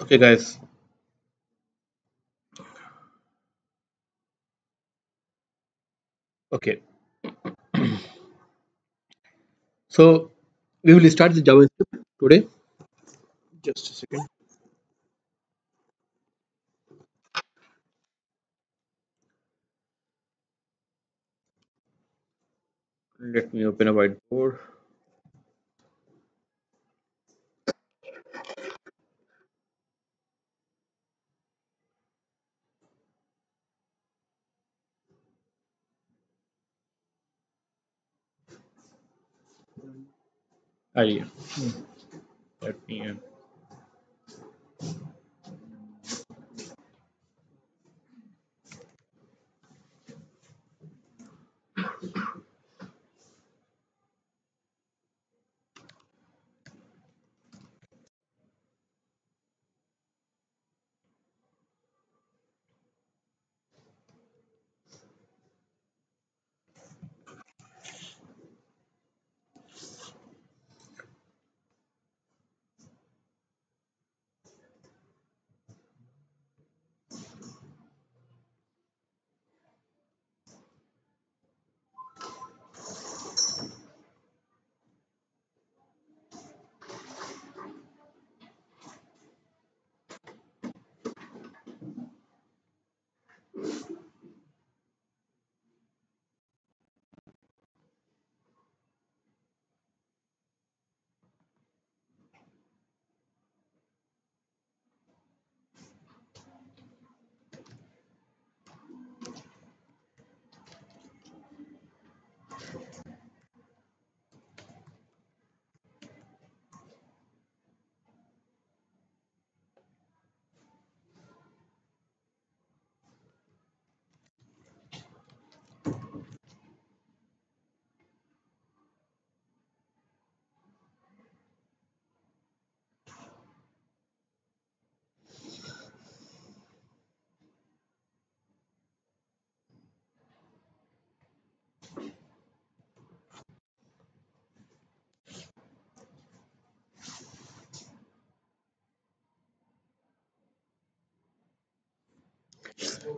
Okay, guys. Okay. So we will start the JavaScript today. Just a second. Let me open a whiteboard. Ah, yeah. Let me.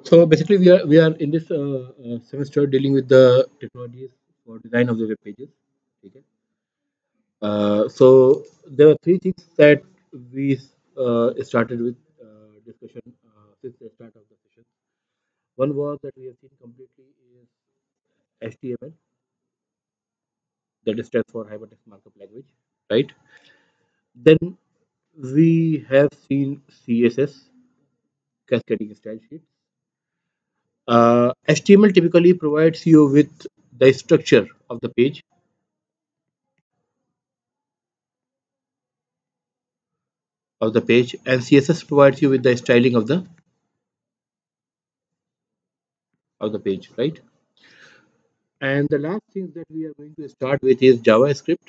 So basically, we are in this semester dealing with the technologies for design of the web pages. Okay. So there were three things that we started with discussion since the start of the session. One was that we have seen completely is HTML, that is stands for Hypertext Markup Language, right? Then we have seen CSS, cascading style sheets. HTML typically provides you with the structure of the page, and CSS provides you with the styling of the page, right? And the last thing that we are going to start with is JavaScript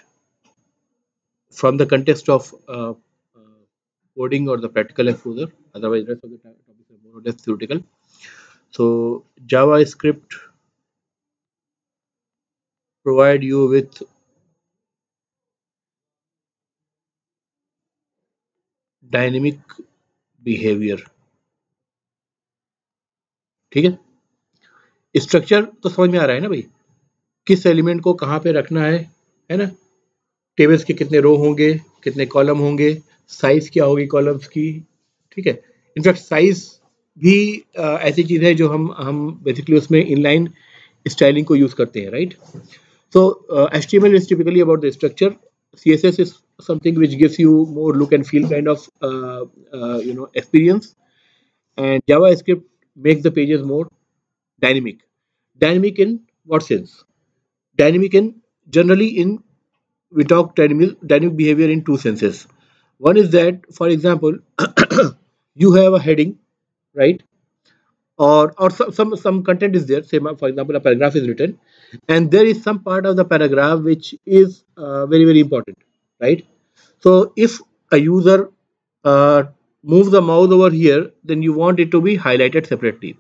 from the context of coding or the practical exposure. Otherwise, rest of the topics are more or less theoretical. So JavaScript provide you with dynamic behaviour. ठीक है. Structure तो समझ में आ रहा है ना भाई, किस एलिमेंट को कहाँ पे रखना है ना. टेबल्स के कितने रो होंगे, कितने कॉलम होंगे, साइज क्या होगी कॉलम्स की. ठीक है. इनफैक्ट साइज भी ऐसी चीज है जो हम बेसिकली उसमें इनलाइन स्टाइलिंग को यूज करते हैं, right. So HTML is typically about the structure. CSS is something which gives you more look and feel kind of experience, and JavaScript makes the pages more dynamic. Dynamic in what sense? Dynamic in generally in we talk dynamic behavior in two senses. One is that, for example, you have a heading, right? Or some content is there. Say, for example, a paragraph is written, and there is some part of the paragraph which is very very important, right? So if a user uh, moves the mouse over here, then you want it to be highlighted separately.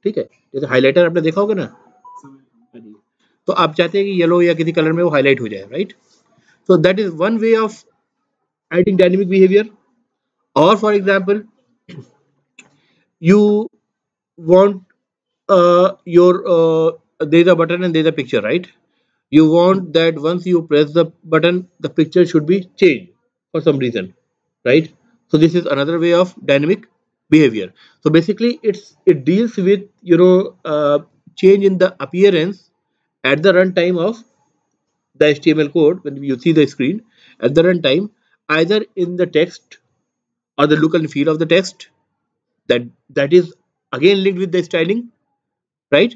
ठीक है. जैसे highlighter आपने देखा होगा ना, तो आप चाहते हैं कि येलो या किसी कलर में वो हाईलाइट हो जाए, right. So that is one way of adding dynamic behavior. Or for example, you want your there's a button and there's a picture, right? You want that once you press the button, the picture should be changed for some reason, right? So this is another way of dynamic behavior. So basically, it deals with change in the appearance at the runtime of the HTML code when you see the screen at the runtime, either in the text or the look and feel of the text that is again linked with the styling, right?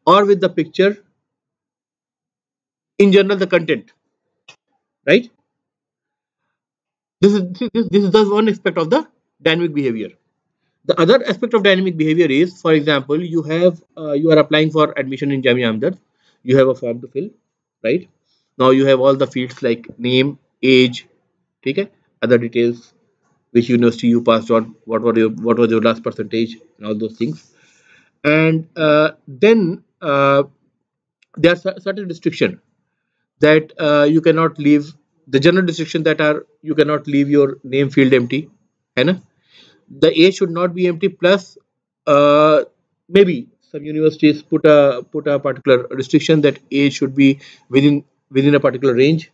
Or with the picture, in general the content, right? This is just one aspect of the dynamic behavior. The other aspect of dynamic behavior is, for example, you are applying for admission in Jamia Hamdard. You have a form to fill, right? Now you have all the fields like name, age, okay, other details, which university you passed on, what was your last percentage, and all those things. And then there are certain restriction that you cannot leave, the general restriction that are you cannot leave your name field empty, है ना? The age should not be empty, plus maybe some universities put a particular restriction that age should be within a particular range,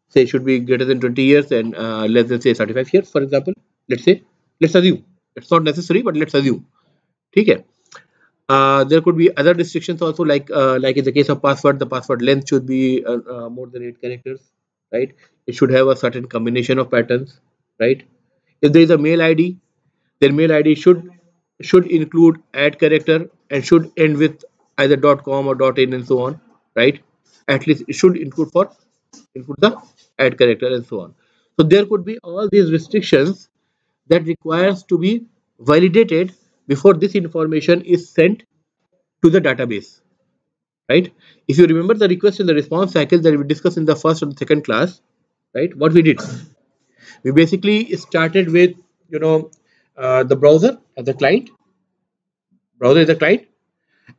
say it should be greater than 20 years and less than say 35 years, for example. Let's assume it's not necessary, but let's assume, ठीक है? There could be other restrictions also, like in the case of password, the password length should be more than 8 characters, right? It should have a certain combination of patterns, right? If there is a mail ID, their mail ID should include add character and should end with either .com or .in and so on, right? At least it should include the add character and so on. So there could be all these restrictions that requires to be validated before this information is sent to the database, right? If you remember the request and the response cycle that we discussed in the first and second class, right? What we did, we basically started with the browser as the client,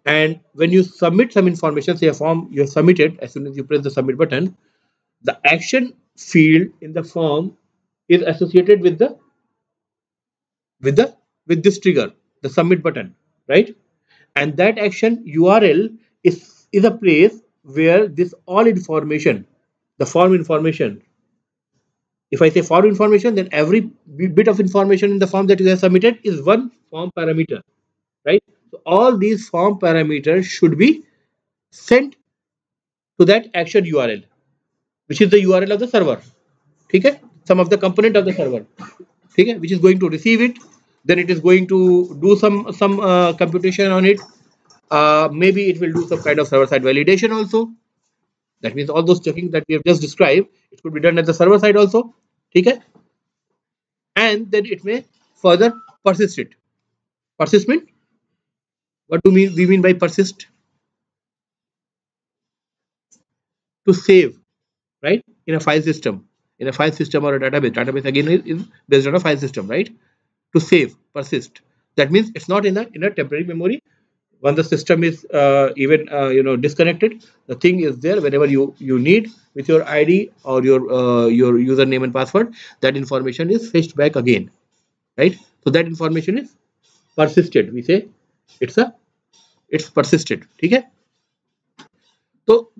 and when you submit some information, say a form you have submitted, as soon as you press the submit button, the action field in the form is associated with the with this trigger, the submit button, right? And that action URL is a place where this all information, the form information, if I say form information, then every bit of information in the form that you have submitted is one form parameter, right? So all these form parameters should be sent to that action URL, which is the URL of the server, okay? Some of the component of the server, okay, which is going to receive it, then it is going to do some computation on it. Maybe it will do some kind of server-side validation also. That means all those checking that we have just described, it could be done at the server side also. Okay? And then it may further persist it. Persistment? What do we mean by persist? To save, right? In a file system. In a file system or a database. Database again is based on a file system, right? To save, persist. That means it's not in a temporary memory. When the system is even disconnected, the thing is there whenever you need with your ID or your username and password. That information is fetched back again, right? So that information is persisted. We say it's persisted. ठीक है? तो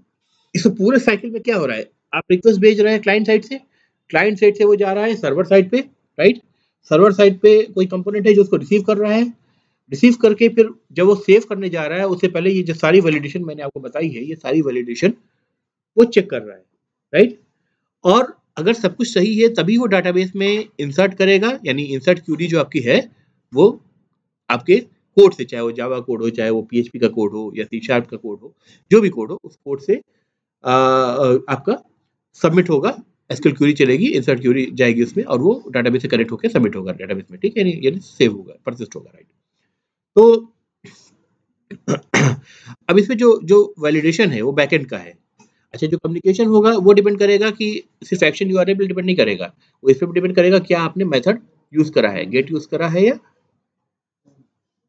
इस पूरे cycle में क्या हो रहा है? आप रिक्वेस्ट भेज रहे हैं क्लाइंट साइड से वो जा रहा है सर्वर साइड पे, राइट? सर्वर साइड पे कोई कंपोनेंट है जो उसको रिसीव कर रहा है, रिसीव करके फिर जब वो सेव करने जा रहा है उससे पहले ये जो सारी वैलिडेशन मैंने आपको बताई है, ये सारी वैलिडेशन वो चेक कर रहा है, राइट? और अगर सब कुछ सही है तभी वो डाटाबेस में इंसर्ट करेगा, यानी इंसर्ट क्यूरी जो आपकी है वो आपके कोड से, चाहे वो जावा कोड हो, चाहे वो पीएचपी का कोड हो या सी शार्प का कोड हो, जो भी कोड हो उस कोड से आपका सबमिट होगा, एसक्यूएल क्यूरी चलेगी, इंसर्ट क्यूरी जाएगी उसमें और वो डाटाबेस से कनेक्ट होकर सबमिट होगा डाटाबेस में, ठीक है? यानी सेव होगा, परसिस्ट होगा, राइट? तो अब इसमें जो वैलिडेशन है वो बैकएंड का है। अच्छा, जो कम्युनिकेशन होगा वो डिपेंड करेगा कि सिर्फ एक्शन यूआरएल पे डिपेंड नहीं करेगा, वो इस पे डिपेंड करेगा क्या आपने मेथड यूज करा है, गेट यूज करा है या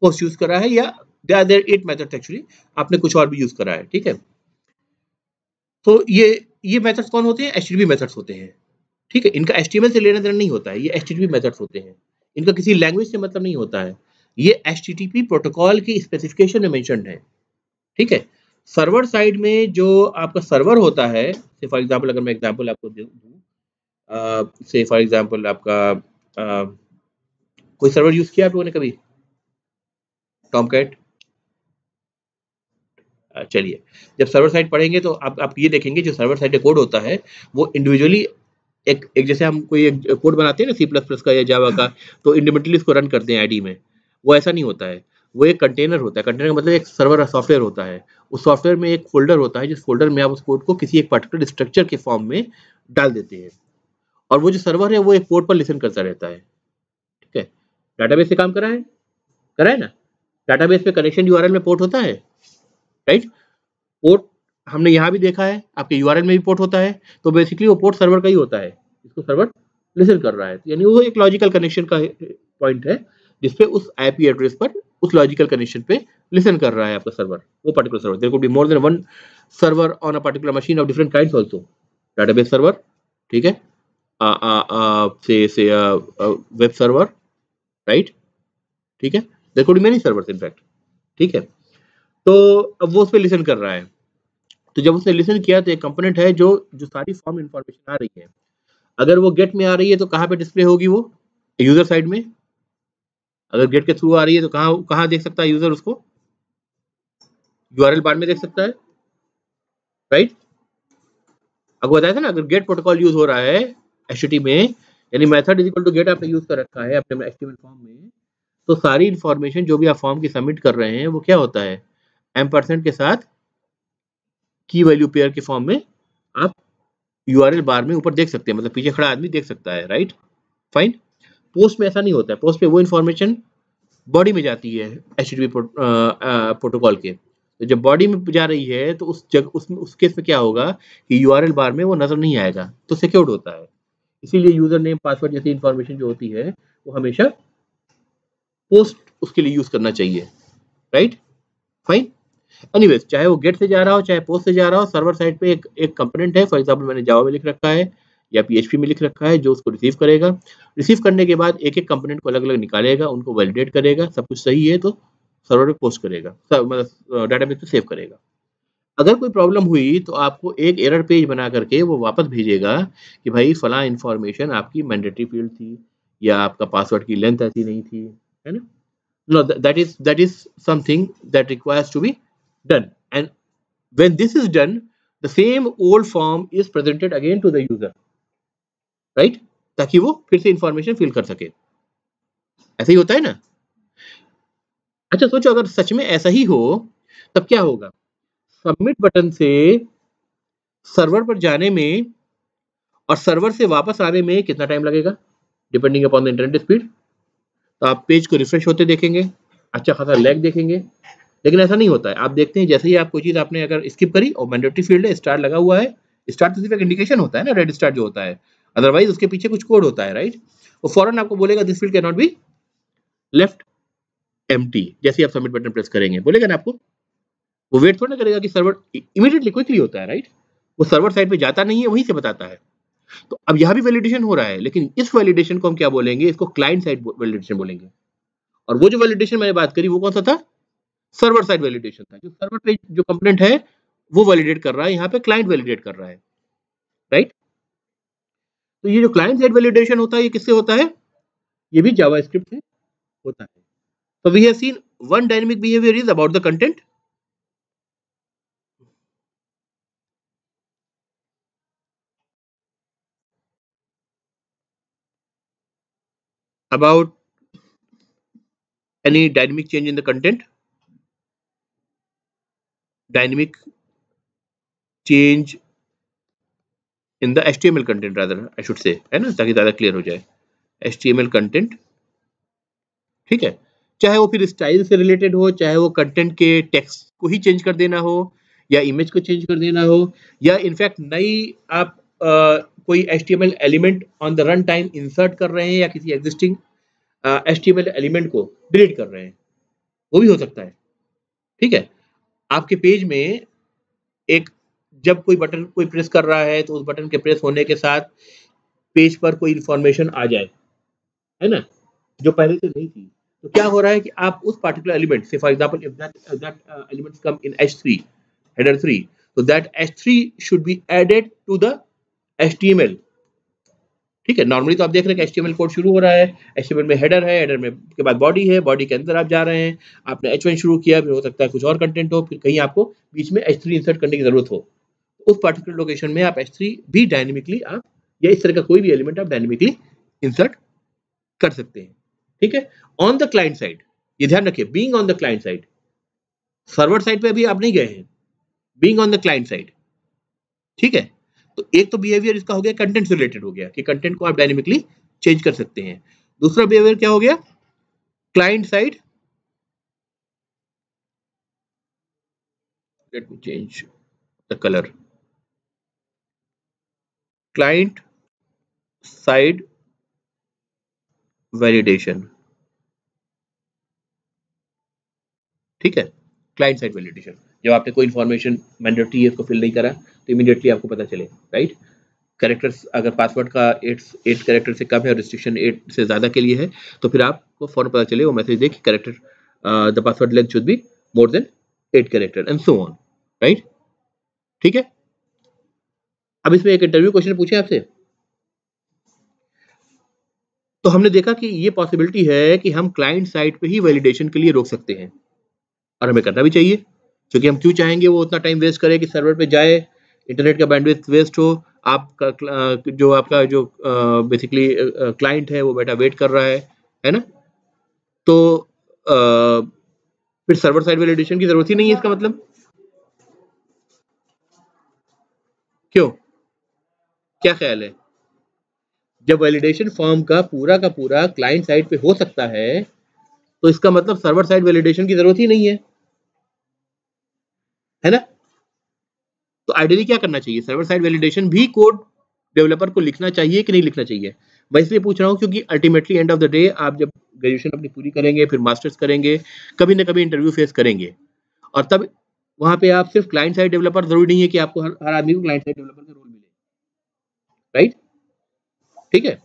पोस्ट यूज करा है, या देयर 8 मेथड्स एक्चुअली, आपने कुछ और भी यूज करा है, ठीक है? तो ये मेथड्स कौन होते हैं? एचटीटीपी मेथड्स होते हैं, ठीक है? इनका एचटीएमएल से लेना देना नहीं होता है, ये एचटीटीपी मेथड्स होते हैं। इनका किसी लैंग्वेज से मतलब नहीं होता है, ये HTTP प्रोटोकॉल की स्पेसिफिकेशन में मेंशन्ड है, ठीक है। सर्वर साइड में जो आपका सर्वर होता है, से फॉर एग्जांपल अगर मैं एग्जांपल आपको दूं, से फॉर एग्जांपल आपका कोई सर्वर यूज किया आप लोगों ने कभी, टॉमकैट? चलिए, जब सर्वर साइड पढ़ेंगे तो आप ये देखेंगे जो सर्वर साइड कोड होता है वो इंडिविजुअली एक जैसे हम कोई एक कोड बनाते हैं ना C++ का या जावा का, तो इंडिविजुअली इसको रन करते हैं आईडी में, वो ऐसा नहीं होता है। वो एक कंटेनर होता है, कंटेनर का मतलब एक सर्वर सॉफ्टवेयर होता है। उस सॉफ्टवेयर में एक फोल्डर होता है, जिस फोल्डर में आप उस कोड को किसी एक पर्टिकुलर स्ट्रक्चर के फॉर्म में डाल देते हैं, और वो जो सर्वर है वो एक पोर्ट पर लिसन करता रहता है, ठीक है। डाटाबेस से काम करा है ना, डाटाबेस पे कनेक्शन यूआरएल में पोर्ट होता है, राइट। पोर्ट हमने यहाँ भी देखा है, आपके यूआरएल में भी पोर्ट होता है, तो बेसिकली वो पोर्ट सर्वर का ही होता है, इसको सर्वर लिसन कर रहा है, यानी वो एक लॉजिकल कनेक्शन का पॉइंट है जिसपे उस आईपी एड्रेस पर उस लॉजिकल कनेक्शन पे लिसन कर रहा है आपका सर्वर, वो particular server. There could be more than one server on a particular machine of different kinds also, database server, ठीक है, से वेब सर्वर, राइट, ठीक है, there could be many servers in fact, ठीक है। तो अब वो उस पे लिसन कर रहा है, तो जब उसने लिसन किया तो एक कंपोनेंट है जो जो सारी फॉर्म इंफॉर्मेशन आ रही है, अगर वो गेट में आ रही है तो कहाँ पे डिस्प्ले होगी, वो यूजर साइड में। अगर गेट के थ्रू आ रही है तो कहाँ कहाँ देख सकता है यूजर उसको, यूआरएल बार में देख सकता है, राइट। आपको बताया था ना, अगर गेट प्रोटोकॉल यूज हो रहा है HTTP में, यानी method is equal to get आपने यूज कर रखा है अपने HTML फॉर्म में, तो सारी इंफॉर्मेशन जो भी आप फॉर्म की सबमिट कर रहे हैं वो क्या होता है, एम्परसेंड के साथ की वैल्यू पेयर के फॉर्म में आप यूआरएल बार में ऊपर देख सकते हैं, मतलब पीछे खड़ा आदमी देख सकता है, राइट, फाइन। पोस्ट में ऐसा नहीं होता है, पोस्ट पे वो इन्फॉर्मेशन बॉडी में जाती है HTTP प्रोटोकॉल के, तो जब बॉडी में जा रही है तो उस जगह उस केस में क्या होगा कि यूआरएल बार में वो नजर नहीं आएगा, तो सिक्योर्ड होता है। इसीलिए यूजर नेम पासवर्ड जैसी इंफॉर्मेशन जो होती है वो हमेशा पोस्ट उसके लिए यूज करना चाहिए, राइट, फाइन। एनीवेज, चाहे वो गेट से जा रहा हो चाहे पोस्ट से जा रहा हो, सर्वर साइड पे एक कंपोनेंट है, फॉर एग्जांपल मैंने जावा में लिख रखा है या PHP में लिख रखा है, जो उसको रिसीव करेगा। रिसीव करने के बाद एक एक कंपोनेंट को अलग अलग निकालेगा, उनको वैलिडेट करेगा, सब कुछ सही है तो सर्वर पे पोस्ट करेगा, मतलब डाटाबेस पे सेव करेगा। अगर कोई प्रॉब्लम हुई तो आपको एक एरर पेज बना करके वो वापस भेजेगा कि भाई फला इन्फॉर्मेशन आपकी मैंडेटरी फील्ड थी, या आपका पासवर्ड की लेंथ ऐसी नहीं थी, है ना। No, that is something that requires to be done, and when this is done, the same old form is presented again to the user, right, ताकि वो फिर से इंफॉर्मेशन फिल कर सके। ऐसा ही होता है ना। अच्छा सोचो, अगर सच में ऐसा ही हो तब क्या होगा, सबमिट बटन से सर्वर पर जाने में और सर्वर से वापस आने में कितना टाइम लगेगा, depending upon the internet speed. तो आप पेज को रिफ्रेश होते देखेंगे, अच्छा खासा लैग देखेंगे, लेकिन ऐसा नहीं होता है। आप देखते हैं जैसे ही आप कोई चीज आपने अगर स्किप करी और मैंडेटरी फील्ड है, स्टार लगा हुआ है, स्टार तो सिर्फ एक इंडिकेशन होता है ना, रेड स्टार जो होता है, अदरवाइज उसके पीछे कुछ कोड होता है, राइट। वो फौरन आपको बोलेगा this field can not be left empty, जैसे आप सबमिट बटन प्रेस करेंगे बोलेगा ना आपको। वो वेट थोड़ा ना करेगा कि सर्वर इमीडिएटली क्विकली होता है, राइट। वो सर्वर साइड पे जाता नहीं है, वहीं से बताता है। तो अब यहाँ भी वैलिडेशन हो रहा है, लेकिन इस वैलिडेशन को हम क्या बोलेंगे, इसको क्लाइंट साइड वैलिडेशन बोलेंगे। और वो जो वैलिडेशन मैंने बात करी वो कौन सा था, सर्वर साइड वैलिडेशन था। जो सर्वर पे जो कंपोनेंट है वो वैलिडेट कर रहा है, यहाँ पे क्लाइंट वैलिडेट कर रहा है, राइट। तो ये जो क्लाइंट साइड वैलिडेशन होता है ये किससे होता है, ये भी जावास्क्रिप्ट से होता है। तो we have seen one dynamic behaviour is about the content, about any dynamic change in the content, dynamic change in the HTML content rather I should say, है ना, ताकि ज्यादा क्लियर हो जाए। HTML कंटेंट, ठीक है, चाहे वो फिर स्टाइल से रिलेटेड हो, चाहे वो कंटेंट के टेक्स्ट को ही चेंज कर देना हो, या इमेज को चेंज कर देना हो, या इनफैक्ट नई आप कोई HTML element on the run time insert कर रहे हैं, या किसी एग्जिस्टिंग HTML एलिमेंट को डिलीट कर रहे हैं, वो भी हो सकता है, ठीक है। आपके पेज में एक जब कोई बटन कोई प्रेस कर रहा है तो उस बटन के प्रेस होने के साथ पेज पर कोई इंफॉर्मेशन आ जाए, है ना, जो पहले से नहीं थी। तो क्या हो रहा है कि आप उस पार्टिकुलर एलिमेंट से, for example if that elements come in H3 header 3, तो that H3 should be added to the HTML। ठीक है, नॉर्मली तो आप देख रहे हैं कि HTML कोड शुरू हो रहा है, HTML में हेडर है, हेडर में के बाद बॉडी है, बॉडी के अंदर आप जा रहे हैं, आपने H1 शुरू किया, फिर हो सकता है कुछ और कंटेंट हो, फिर कहीं आपको बीच में H3 इंसर्ट करने की जरूरत हो। उस पार्टिकुलर लोकेशन में आप H3 भी डायनेमिकली आप, या इस तरह का कोई भी एलिमेंट आप डायनेमिकली इंसर्ट कर सकते हैं। ठीक है, ऑन द क्लाइंट साइड, ये ध्यान रखिए, being on the client side, server side पे अभी आप नहीं गए हैं, being on the client side. ठीक है, तो एक तो बिहेवियर इसका हो गया कंटेंट से रिलेटेड हो गया कि कंटेंट को आप डायनेमिकली चेंज कर सकते हैं। दूसरा बिहेवियर क्या हो गया, client side, let me change the colour, client side validation. ठीक है, क्लाइंट साइड वैलिडेशन, जब आपने कोई इन्फॉर्मेशन मैंडेटरी है उसको फिल नहीं करा तो इमीडिएटली आपको पता चले, राइट। कैरेक्टर्स अगर पासवर्ड का 8 कैरेक्टर से कम है और रिस्ट्रिक्शन 8 से ज़्यादा के लिए है तो फिर आपको फौरन पता चले, वो मैसेज दे कि character the password length should be more then 8 character and so on, right. ठीक है, अब इसमें एक इंटरव्यू क्वेश्चन पूछे आपसे, तो हमने देखा कि ये पॉसिबिलिटी है कि हम क्लाइंट साइड पे ही वैलिडेशन के लिए रोक सकते हैं, और हमें करना भी चाहिए, क्योंकि हम क्यों चाहेंगे वो उतना टाइम वेस्ट करे कि सर्वर पे जाए, इंटरनेट का बैंडविड्थ वेस्ट हो, आपका जो आपका जो बेसिकली क्लाइंट है वो बेटा वेट कर रहा है ना। तो फिर सर्वर साइड वैलिडेशन की जरूरत ही नहीं है, इसका मतलब क्यों, क्या ख्याल है, जब वैलिडेशन फॉर्म का पूरा क्लाइंट साइड पे हो सकता है तो इसका मतलब सर्वर साइड वैलिडेशन की जरूरत ही नहीं है ना। तो आइडियली क्या करना चाहिए, सर्वर साइड वैलिडेशन भी कोड डेवलपर को लिखना चाहिए कि नहीं लिखना चाहिए। मैं इसलिए पूछ रहा हूँ क्योंकि ultimately end of the day आप जब ग्रेजुएशन अपनी पूरी करेंगे, फिर मास्टर्स करेंगे, कभी ना कभी इंटरव्यू फेस करेंगे, और तब वहां पे आप सिर्फ क्लाइंट साइड डेवलपर, जरूरी नहीं है कि आपको हर आदमी को क्लाइंट साइड डेवलपर का रोल मिले, राइट। ठीक है,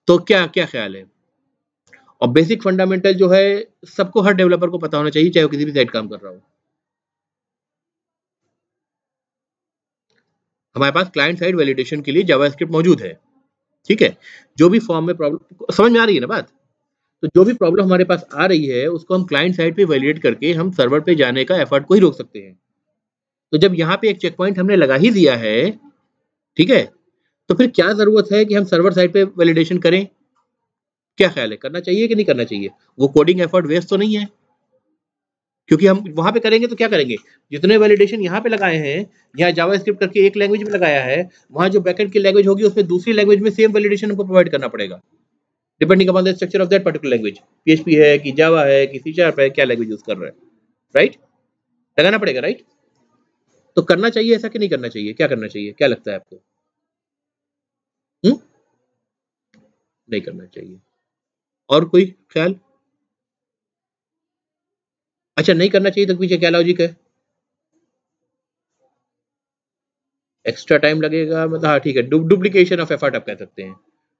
तो क्या क्या ख्याल है, और बेसिक फंडामेंटल जो है सबको, हर डेवलपर को पता होना चाहिए, चाहे वो किसी भी साइड काम कर रहा हो। हमारे पास क्लाइंट साइड वैलिडेशन के लिए जावास्क्रिप्ट मौजूद है। ठीक है, जो भी फॉर्म में प्रॉब्लम, समझ में आ रही है ना बात, तो जो भी प्रॉब्लम हमारे पास आ रही है उसको हम क्लाइंट साइड पे वैलिडेट करके हम सर्वर पे जाने का एफर्ट को ही रोक सकते हैं। तो जब यहाँ पे एक चेक पॉइंट हमने लगा ही दिया है, ठीक है, तो फिर क्या जरूरत है कि हम सर्वर साइड पे वैलिडेशन करें, क्या ख्याल है, करना चाहिए कि नहीं करना चाहिए, वो कोडिंग एफर्ट वेस्ट तो नहीं है, क्योंकि हम वहां पे करेंगे तो क्या करेंगे, जितने वैलिडेशन यहाँ पे लगाए हैं, यहाँ जावास्क्रिप्ट करके एक लैंग्वेज में लगाया है, वहां जो बैकएंड की लैंग्वेज होगी उसमें दूसरी लैंग्वेज में सेम वैलिडेशन हमको प्रोवाइड करना पड़ेगा, depending upon the structure of that particular language, PHP है कि जावा है कि C# है, क्या लैंग्वेज यूज कर रहा है, राइट, लगाना पड़ेगा, राइट। तो करना चाहिए ऐसा कि नहीं करना चाहिए, क्या करना चाहिए, क्या लगता है आपको, नहीं करना चाहिए, और कोई ख्याल, अच्छा नहीं करना चाहिए तो पीछे क्या लॉजिक है, एक्स्ट्रा टाइम लगेगा मतलब, हाँ ठीक है, डुप्लीकेशन ऑफ एफर्ट आप कह सकते हैं,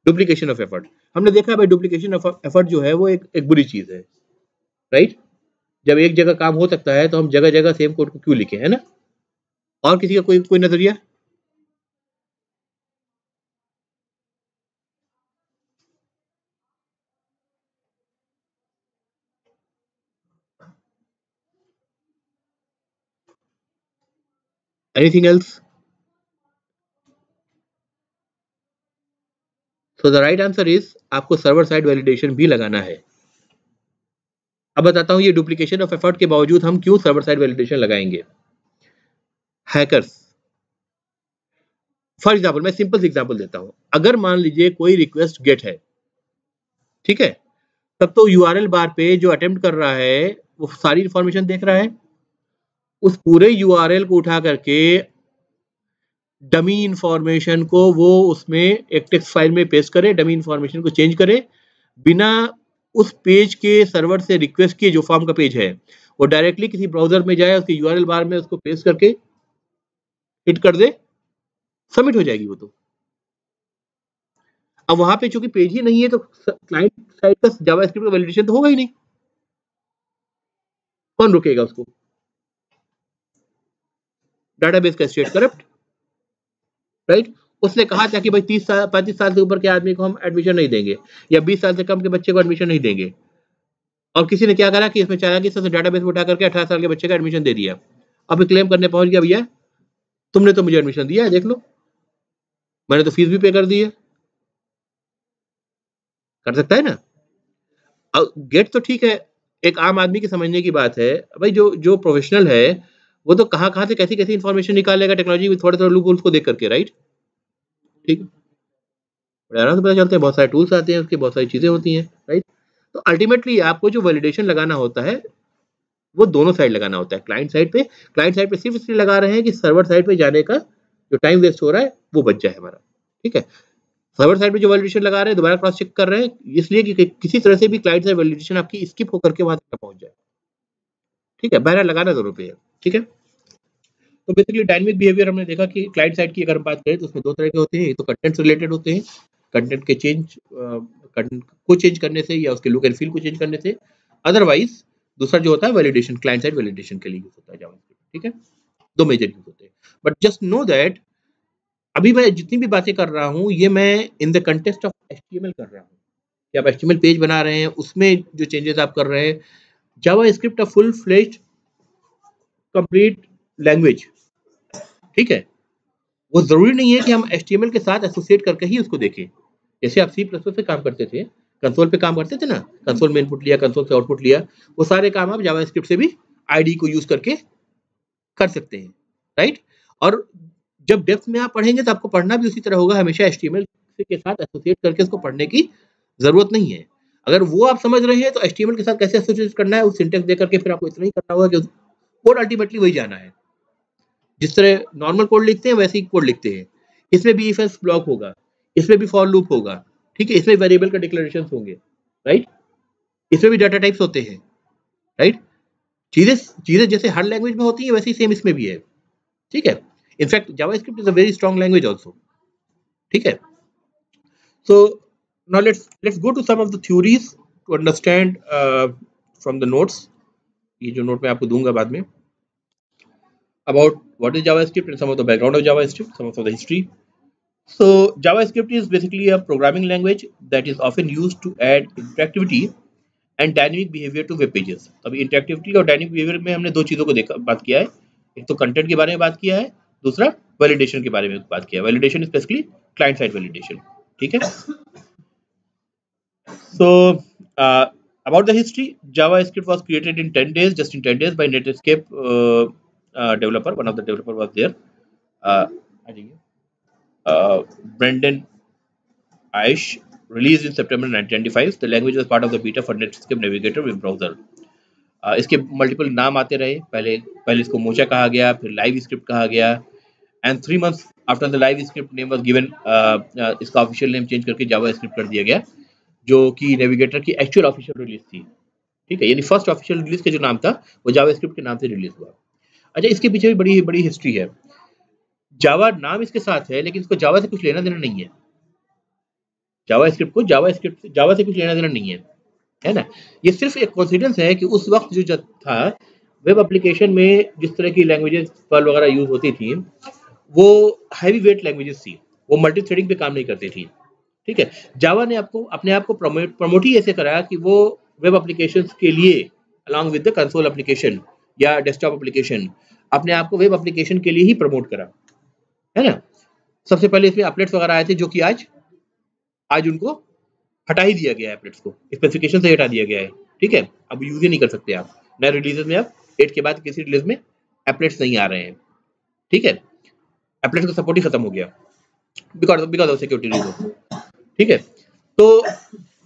डुप्लीकेशन ऑफ एफर्ट, हमने देखा है भाई डुप्लीकेशन ऑफ एफर्ट जो है वो एक बुरी चीज है, राइट। जब एक जगह काम हो सकता है तो हम जगह जगह सेम कोड को क्यों लिखें, है ना। और किसी का कोई कोई नजरिया, anything else, so the right answer is आपको सर्वर साइड वैलिडेशन भी लगाना है। अब बताता हूं ये डुप्लीकेशन ऑफ एफर्ट के बावजूद हम क्यों सर्वर साइड वैलिडेशन लगाएंगे। हैकर्स, फॉर एग्जाम्पल मैं सिंपल एग्जाम्पल देता हूं, अगर मान लीजिए कोई रिक्वेस्ट गेट है, ठीक है, तब तो यूआरएल बार पे जो अटेम्प्ट कर रहा है वो सारी इंफॉर्मेशन देख रहा है, उस पूरे यूआरएल को उठा करके डमी इंफॉर्मेशन को वो उसमें एक टेक्स्ट फाइल में पेस्ट करे, डमी इंफॉर्मेशन को चेंज करे, बिना उस पेज के सर्वर से रिक्वेस्ट किए, जो फॉर्म का पेज है वो डायरेक्टली किसी ब्राउजर में जाए, उसके यूआरएल बार में उसको पेस्ट करके हिट कर दे, सबमिट हो जाएगी वो तो। अब वहां पे चूंकि पेज ही नहीं है तो क्लाइंट साइड का जावास्क्रिप्ट का वैलिडेशन तो होगा ही नहीं, कौन रुकेगा उसको? डाटाबेस का स्टेट करप्ट, राइट? उसने कहा था कि भाई 30 साल 35 साल से ऊपर के आदमी को हम एडमिशन नहीं देंगे, या 20 साल से कम के बच्चे को एडमिशन नहीं देंगे, और किसी ने क्या करा कि इसमें चाहा कि सबसे डाटाबेस उठा करके 18 साल के बच्चे का एडमिशन दे दिया। अब क्लेम करने पहुंच गया, भैया तुमने तो मुझे एडमिशन दिया है, देख लो मैंने तो फीस भी पे कर दी है। कर सकता है ना? गेट तो ठीक है, एक आम आदमी की समझने की बात है भाई, जो जो प्रोफेशनल है वो तो कहाँ कहाँ से कैसी कैसी इंफॉर्मेशन निकालेगा टेक्नोलॉजी में थोड़े थोड़े लूप होल्स को देख करके, राइट? ठीक है, बड़े आराम से पता चलते हैं, बहुत सारे टूल्स आते हैं उसके, बहुत सारी चीजें होती हैं, राइट? तो अल्टीमेटली आपको जो वैलिडेशन लगाना होता है वो दोनों साइड लगाना होता है। क्लाइंट साइड पे सिर्फ इसलिए लगा रहे हैं कि सर्वर साइड पे जाने का जो टाइम वेस्ट हो रहा है वो बच जाए हमारा, ठीक है? सर्वर साइड पे जो वैलिडेशन लगा रहे हैं दोबारा क्रॉस चेक कर रहे हैं इसलिए कि किसी तरह से भी क्लाइंट साइड वैलिडेशन आपकी स्किप होकर के वहां तक पहुंच जाए, ठीक है? बैनर लगाना दोनों पे है, ठीक है? तो बेसिकली डायनेमिक बिहेवियर हमने देखा कि क्लाइंट साइड की अगर हम बात करें तो उसमें दो तरह के होते हैं, एक तो कंटेंट रिलेटेड होते हैं, कंटेंट के कंटेंट को चेंज करने से या उसके लुक एंड फील को चेंज करने से। अदरवाइज दूसरा जो होता है वैलिडेशन, क्लाइंट साइड वैलिडेशन के लिए यूज होता है जावास्क्रिप्ट, ठीक है? दो मेजर यूज होते हैं, बट जस्ट नो दैट अभी मैं जितनी भी बातें कर रहा हूँ ये मैं in the context of HTML कर रहा हूँ कि आप एचटीएमएल पेज बना रहे हैं उसमें जो चेंजेस आप कर रहे हैं। JavaScript a full fledged complete language, ठीक है? वो जरूरी नहीं है कि हम एचटीएमएल के साथ एसोसिएट करके ही उसको देखें। जैसे आप सी प्लस प्लस पे काम करते थे, कंसोल पे काम करते थे ना, कंसोल में इनपुट लिया, कंसोल से आउटपुट लिया, वो सारे काम आप जावास्क्रिप्ट से भी आईडी को यूज करके कर सकते हैं, राइट? और जब डेप्थ में आप पढ़ेंगे तो आपको पढ़ना भी उसी तरह होगा, हमेशा एचटीएमएल के साथ एसोसिएट करके उसको पढ़ने की जरूरत नहीं है। अगर वो आप समझ रहे हैं तो एचटीएमएल के साथ कैसे एसोसिएट करना है, उस सिंटेक्स दे करके फिर आपको इतना ही करना होगा कि कोड अल्टीमेटली वही जाना है। जिस तरह नॉर्मल कोड लिखते हैं वैसे ही कोड लिखते हैं। इसमें भी इफ एल्स ब्लॉक होगा, इसमें भी फॉर लूप होगा, ठीक है? इसमें वेरिएबल का डिक्लेरेशन होंगे, राइट? इसमें भी डाटा टाइप्स होते हैं, राइट? चीजें चीजें जैसे हर लैंग्वेज में होती है वैसे ही सेम इसमें भी है, ठीक है? In fact JavaScript is a very strong language also, ठीक है? So now let's go to some of the theories to understand from the notes, ये जो नोट मैं आपको दूंगा बाद में, about what is JavaScript and some of the background of JavaScript, some of the history. So JavaScript is basically a programming language that is often used to add interactivity and dynamic behavior to web pages. अभी interactivity और dynamic behavior में हमने दो चीजों को देखा, बात किया है। एक तो कंटेंट के बारे में बात किया है, दूसरा वैलिडेशन के बारे में बात किया है। Validation specially client side validation, ठीक है? So about the history, JavaScript was created in 10 days, just in 10 days by Netscape developer. One of the developer was there, Brendan Eich. Released in September 1995. The language was part of the beta for Netscape Navigator web browser. इसके multiple नाम आते रहे, पहले इसको mocha कहा गया, फिर live script कहा गया, and 3 months after the live script name was given, इसका ऑफिशियल नेम चेंज करके जावास्क्रिप्ट कर दिया गया, जो कि नेविगेटर की एक्चुअल ऑफिशियल रिलीज थी, ठीक है? यानी फर्स्ट ऑफिशियल रिलीज का जो नाम था वो जावास्क्रिप्ट के नाम से रिलीज हुआ। अच्छा, इसके पीछे भी बड़ी बड़ी हिस्ट्री है। जावा नाम इसके साथ है लेकिन इसको जावा से कुछ लेना देना नहीं है। जावास्क्रिप्ट को जावा से कुछ लेना देना नहीं है ना? ये सिर्फ एक कोइंसिडेंस है कि उस वक्त जो था वेब एप्लीकेशन में जिस तरह की लैंग्वेजेस पर्ल वगैरह यूज होती थी वो हैवी वेट लैंग्वेजेस थी, वो मल्टी थ्रेडिंग पे काम नहीं करती थी, ठीक है? जावा ने अपने आप को प्रमोट ही ऐसे करा कि वो वेब एप्लीकेशंस के लिए along with the console application या डेस्कटॉप एप्लीकेशन अपने आप को वेब एप्लीकेशन के लिए ही प्रमोट करा, है ना? सबसे पहले इसमें अपडेट्स वगैरह आए थे जो कि आज उनको हटा ही दिया गया है, अपडेट्स को स्पेसिफिकेशन से हटा दिया गया है, ठीक है? अब यूज ही नहीं कर सकते आप नए रिलीजेस में। अब 8 के बाद किसी रिलीज में अपडेट्स नहीं आ रहे हैं, ठीक है? अपडेट्स का सपोर्ट ही खत्म हो गया बिकॉज ऑफ सिक्योरिटी रीजन, ठीक है? तो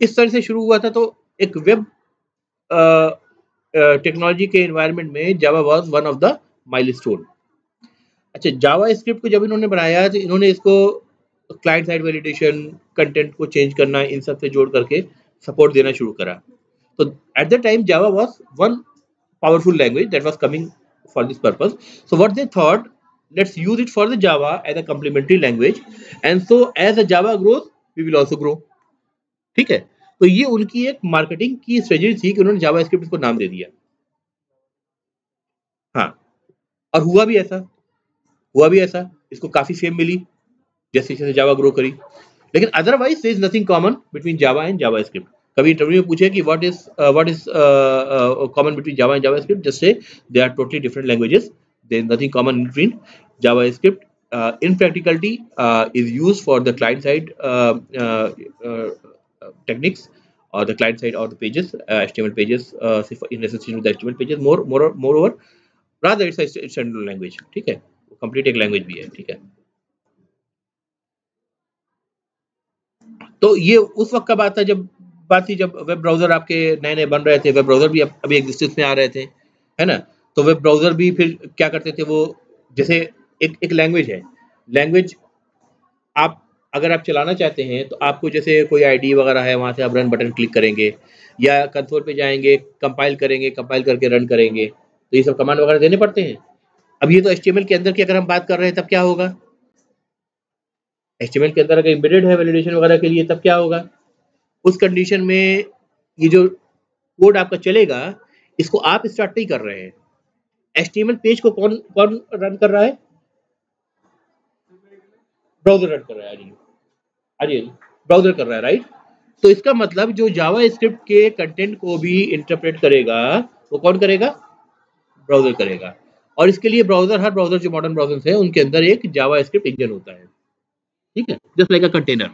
इस तरह से शुरू हुआ था। तो एक वेब टेक्नोलॉजी के एनवायरनमेंट में Java was one of the milestone. अच्छा, जावा स्क्रिप्ट को जब इन्होंने बनाया तो इन्होंने इसको क्लाइंट साइड वैलिडेशन, कंटेंट को चेंज करना, इन सब से जोड़ करके सपोर्ट देना शुरू करा। तो at the time Java was one powerful language that was coming for this purpose. So what they thought, let's use it for the Java as a complementary language, and so as the Java grows we will also grow, ठीक है? तो ये उनकी एक marketing की strategy थी कि उन्होंने जावास्क्रिप्ट को नाम दे दिया। हाँ, और हुआ भी ऐसा, इसको काफी फेम मिली जैसे जैसे जावा ग्रो करी। लेकिन otherwise there is nothing common between Java and JavaScript. कभी इंटरव्यू में पूछे कि what is common between Java and JavaScript, just say they are totally different languages, there is nothing common between JavaScript. In practicality, is used for the client side techniques, or the client side or the pages, HTML pages, in association with the HTML pages. Moreover, rather it's a standard language. ठीक है, complete एक language भी है। ठीक है, तो ये उस वक्त का बात थी जब वेब ब्राउजर आपके नए नए बन रहे थे, वेब ब्राउजर भी अभी एग्जिस्टेंस में आ रहे थे, है ना। तो वेब ब्राउजर भी फिर क्या करते थे, वो जैसे एक लैंग्वेज है, लैंग्वेज आप अगर आप चलाना चाहते हैं तो आपको जैसे कोई आईडी वगैरह है, वहां से आप रन बटन क्लिक करेंगे या कंसोल पे जाएंगे, कंपाइल करेंगे, कंपाइल करके रन करेंगे, तो ये सब कमांड वगैरह देने पड़ते हैं। अब ये तो HTML के अंदर की अगर हम बात कर रहे हैं तब क्या होगा, HTML के अंदर अगर एम्बेडेड है वैलिडेशन वगैरह के लिए तब क्या होगा, उस कंडीशन में ये जो कोड आपका चलेगा इसको आप स्टार्ट नहीं कर रहे हैं, HTML पेज को कौन कौन रन कर रहा है, ब्राउजर रन कर रहा है। अरे ब्राउजर कर रहा है, राइट। तो इसका मतलब जो जावा स्क्रिप्ट के कंटेंट को भी इंटरप्रेट करेगा वो कौन करेगा, ब्राउजर करेगा। और इसके लिए हर ब्राउजर जो मॉडर्न ब्राउजर है उनके अंदर एक जावा स्क्रिप्ट इंजन होता है। ठीक है, जस्ट लाइक अ कंटेनर,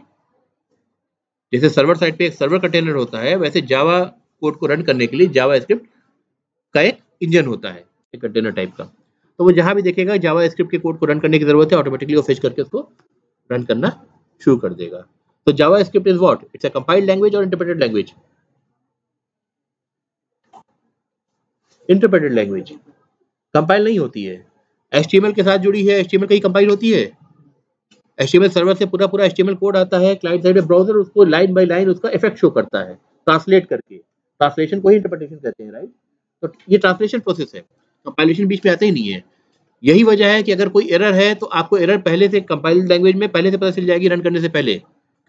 जैसे सर्वर साइड पे एक सर्वर कंटेनर होता है, वैसे जावा कोड को रन करने के लिए जावा स्क्रिप्ट का एक इंजन होता है, एक कंटेनर टाइप का। तो वो जहां भी देखेगा जावा स्क्रिप्ट के कोड को रन करने की जरूरत है, ऑटोमेटिकली वो फेच करके उसको रन करना शुरू कर देगा। तो JavaScript is what, it's a compiled language और interpreted language. Interpreted language compile नहीं होती है, HTML के साथ जुड़ी है, HTML कहीं कंपाइल होती है, HTML सर्वर से पूरा HTML कोड आता है, क्लाइंट साइड ब्राउजर उसको लाइन बाय लाइन उसका इफेक्ट शो करता है ट्रांसलेट करके, ट्रांसलेशन को ही इंटरप्रिटेशन कहते हैं, राइट। तो ये ट्रांसलेशन प्रोसेस है, कंपाइलेशन बीच में आता ही नहीं है। यही वजह है कि अगर कोई एरर है तो आपको एरर पहले से कंपाइल्ड लैंग्वेज में पहले से पता चल जाएगी, रन करने से पहले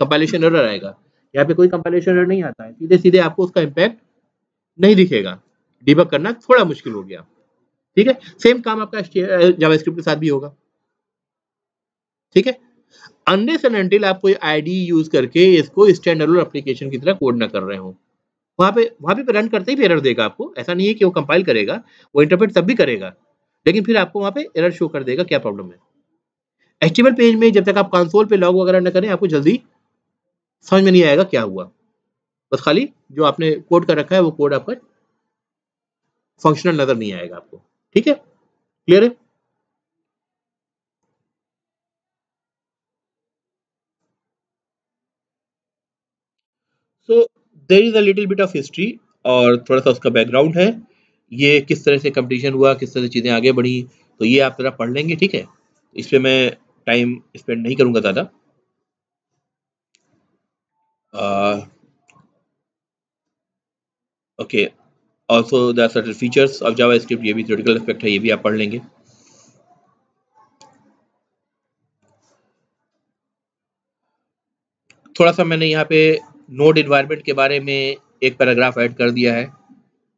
कंपाइलेशन एरर आएगा। यहाँ पे कोई कंपाइलेशन एरर नहीं आता है, सीधे सीधे आपको उसका इम्पैक्ट नहीं दिखेगा, डिबग करना थोड़ा मुश्किल हो गया। ठीक है, सेम काम आपका जावास्क्रिप्ट के साथ भी होगा। ठीक है, अनलेस एंड अनटिल आप कोई आईडी यूज करके इसको स्टैंड अलोन एप्लीकेशन की तरह कोड ना कर रहे हो, वहां पे रन करते ही भी एरर देगा आपको। ऐसा नहीं है कि वो कंपाइल करेगा, वो इंटरप्रेट तब भी करेगा, लेकिन फिर आपको वहां पे एरर शो कर देगा क्या प्रॉब्लम है। HTML पेज में जब तक आप कंसोल पे लॉग वगैरह न करें आपको जल्दी समझ में नहीं आएगा क्या हुआ, बस खाली जो आपने कोड कर रखा है वो कोड आपका फंक्शनल नजर नहीं आएगा आपको। ठीक है, क्लियर है। So there is a little bit of history, और थोड़ा सा उसका बैकग्राउंड है, ये किस तरह से कंपटीशन हुआ, किस तरह से चीज़ें आगे बढ़ी, तो ये आप जरा पढ़ लेंगे। ठीक है, इस पर मैं टाइम स्पेंड नहीं करूंगा ज़्यादा। Okay, also the certain features of Java script, ये भी थ्योरेटिकल एस्पेक्ट है, ये भी आप पढ़ लेंगे। थोड़ा सा मैंने यहाँ पे नोड इन्वायरमेंट के बारे में एक पैराग्राफ ऐड कर दिया है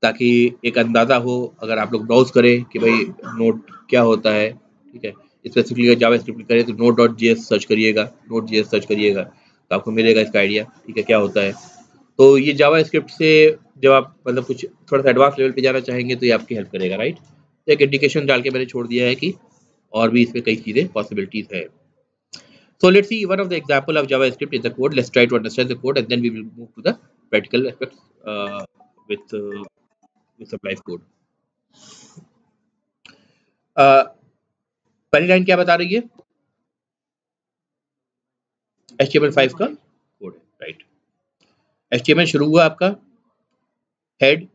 ताकि एक अंदाज़ा हो अगर आप लोग ब्राउज करें कि भाई नोड क्या होता है। ठीक है, स्पेसिफिकली जावा स्क्रिप्ट करें तो node.js सर्च करिएगा, node.js सर्च करिएगा तो आपको मिलेगा इसका आइडिया। ठीक है, क्या होता है। तो ये जावा स्क्रिप्ट से जब आप मतलब कुछ थोड़ा सा एडवांस लेवल पे जाना चाहेंगे तो ये आपकी हेल्प करेगा, राइट। तो एक इंडिकेशन डाल के मैंने छोड़ दिया है कि और भी इसमें कई चीज़ें पॉसिबिलिटीज है। So let's see one of the example of JavaScript in the code. Let's try to understand the code and then we will move to the practical aspects with some live code. पहली line क्या बता रही है, HTML5 का code है, right. HTML शुरू हुआ आपका, हेड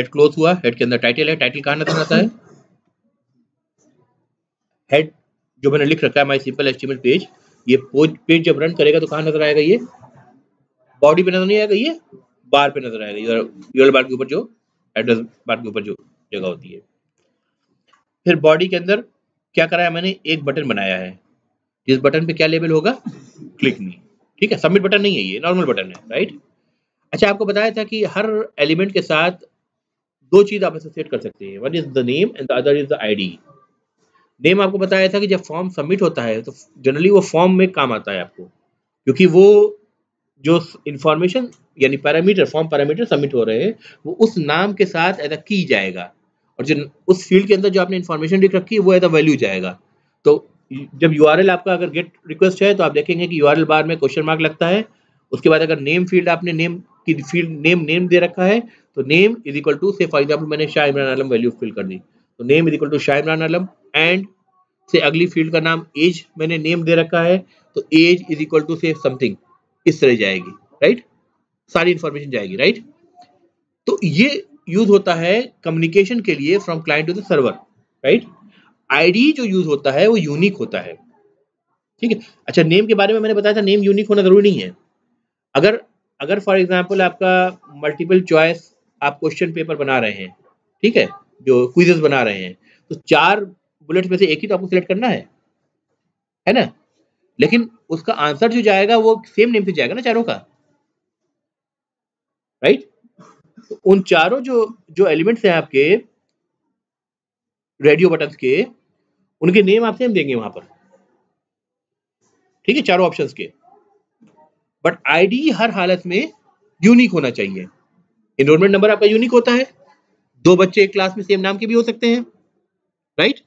क्लोज हुआ, हेड के अंदर टाइटल है, टाइटल कहाँ नजर आता है, हेड जो मैंने लिख रखा है माई सिंपल HTML पेज, ये पेज जब रन करेगा तो कहाँ नजर आएगा, ये बॉडी पे नजर नहीं आएगा, ये बार पे नजर आएगा, यूआरएल बार के ऊपर जो एड्रेस बार के ऊपर जो जगह होती है। फिर बॉडी के अंदर क्या कराया मैंने, एक बटन बनाया है, इस बटन पे क्या लेबल होगा, क्लिक मी। ठीक है, सबमिट बटन नहीं है, ये नॉर्मल बटन है, राइट। अच्छा, आपको बताया था कि हर एलिमेंट के साथ दो चीज आप एसोसिएट कर सकते हैं, one is the name and the other is the ID. Name आपको बताया था कि जब फॉर्म सबमिट होता है तो जनरली वो फॉर्म में काम आता है आपको, क्योंकि वो जो इंफॉर्मेशन यानी पैरामीटर, फॉर्म पैरामीटर सबमिट हो रहे हैं वो उस नाम के साथ एज अ की जाएगा, और जो उस फील्ड के अंदर जो आपने इंफॉर्मेशन लिख रखी है वो एज अ वैल्यू जाएगा। तो जब यूआरएल आपका अगर गेट रिक्वेस्ट है तो आप देखेंगे कि यूआरएल बार में क्वेश्चन मार्क लगता है। उसके बाद अगर नेम फील्ड आपने नेम की फील्ड नेम दे रखा है तो name is equal to, say for example मैंने शाह इमरान आलम वैल्यू फिल कर दी, तो name is equal to Shah Imran Alam, and say अगली फील्ड का नाम एज मैंने नेम दे रखा है तो age is equal to say something, इस तरह जाएगी, राइट। सारी इंफॉर्मेशन जाएगी, राइट। तो ये यूज होता है कम्युनिकेशन के लिए from client to the server, right. ID जो यूज होता है वो यूनिक होता है, ठीक है। अच्छा, नेम के बारे में मैंने बताया था, नेम यूनिक होना जरूरी नहीं है। अगर अगर फॉर एग्जांपल आपका मल्टीपल चॉइस आप क्वेश्चन पेपर बना रहे हैं, ठीक है, जो क्विजेस बना रहे हैं, तो 4 बुलेट में से एक ही तो आपको सिलेक्ट करना है ना। लेकिन उसका आंसर जो जाएगा वो सेम नेम से जाएगा ना चारों का, राइट। तो उन चारों जो जो एलिमेंट्स हैं आपके रेडियो बटन्स के, उनके नेम आप सेम देंगे वहां पर, ठीक है, चारों ऑप्शंस के। बट आईडी हर हालत में यूनिक होना चाहिए। एनरोलमेंट नंबर आपका यूनिक होता है, 2 बच्चे एक क्लास में सेम नाम के भी हो सकते हैं, राइट,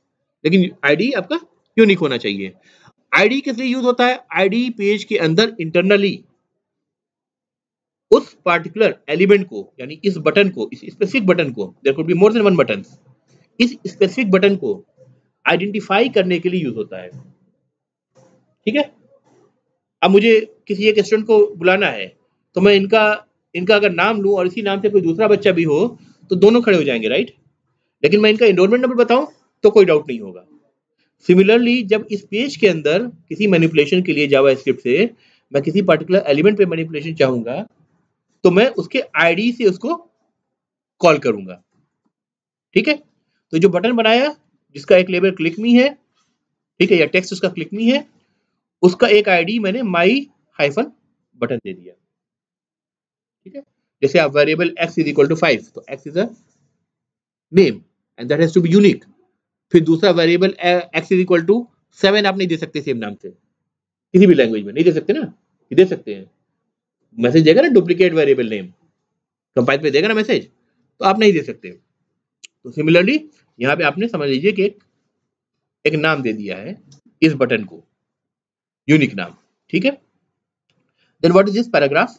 लेकिन आईडी आपका यूनिक होना चाहिए। आईडी किस लिए यूज होता है? आईडी पेज के अंदर इंटरनली उस पार्टिकुलर एलिमेंट को, यानी इस बटन को, इस स्पेसिफिक बटन को, there could be more than one button, इस स्पेसिफिक बटन को आइडेंटिफाई करने के लिए यूज होता है, ठीक है। अब मुझे किसी एक स्टूडेंट को बुलाना है तो मैं इनका इनका अगर नाम लूं और इसी नाम से कोई दूसरा बच्चा भी हो तो दोनों खड़े हो जाएंगे, राइट। लेकिन मैं इनका एनरोलमेंट नंबर बताऊं तो कोई डाउट नहीं होगा। सिमिलरली जब इस पेज के अंदर किसी मैनिपुलेशन के लिए जावा स्क्रिप्ट से मैं किसी पर्टिकुलर एलिमेंट पे मैनिपुलेशन चाहूंगा तो मैं उसके आईडी से उसको कॉल करूंगा, ठीक है। तो जो बटन बनाया जिसका एक लेबल क्लिक मी है, ठीक है, या टेक्स्ट उसका क्लिक मी है, उसका एक आईडी मैंने माई हाइफन बटन दे दिया, ठीक है। जैसे आप variable x is equal to 5, तो x is a name and that has to be unique. फिर दूसरा variable x is equal to 7 आप नहीं दे सकते सेम नाम से, किसी भी लैंग्वेज में नहीं दे सकते ना, ये दे सकते हैं, मैसेज देगा ना डुप्लीकेट वेरिएबल नेम, कंपाइल पे देगा ना मैसेज, तो आप नहीं दे सकते। तो सिमिलरली यहाँ पे आपने समझ लीजिए कि एक नाम दे दिया है इस बटन को, यूनिक नाम, ठीक है। Then what is this paragraph?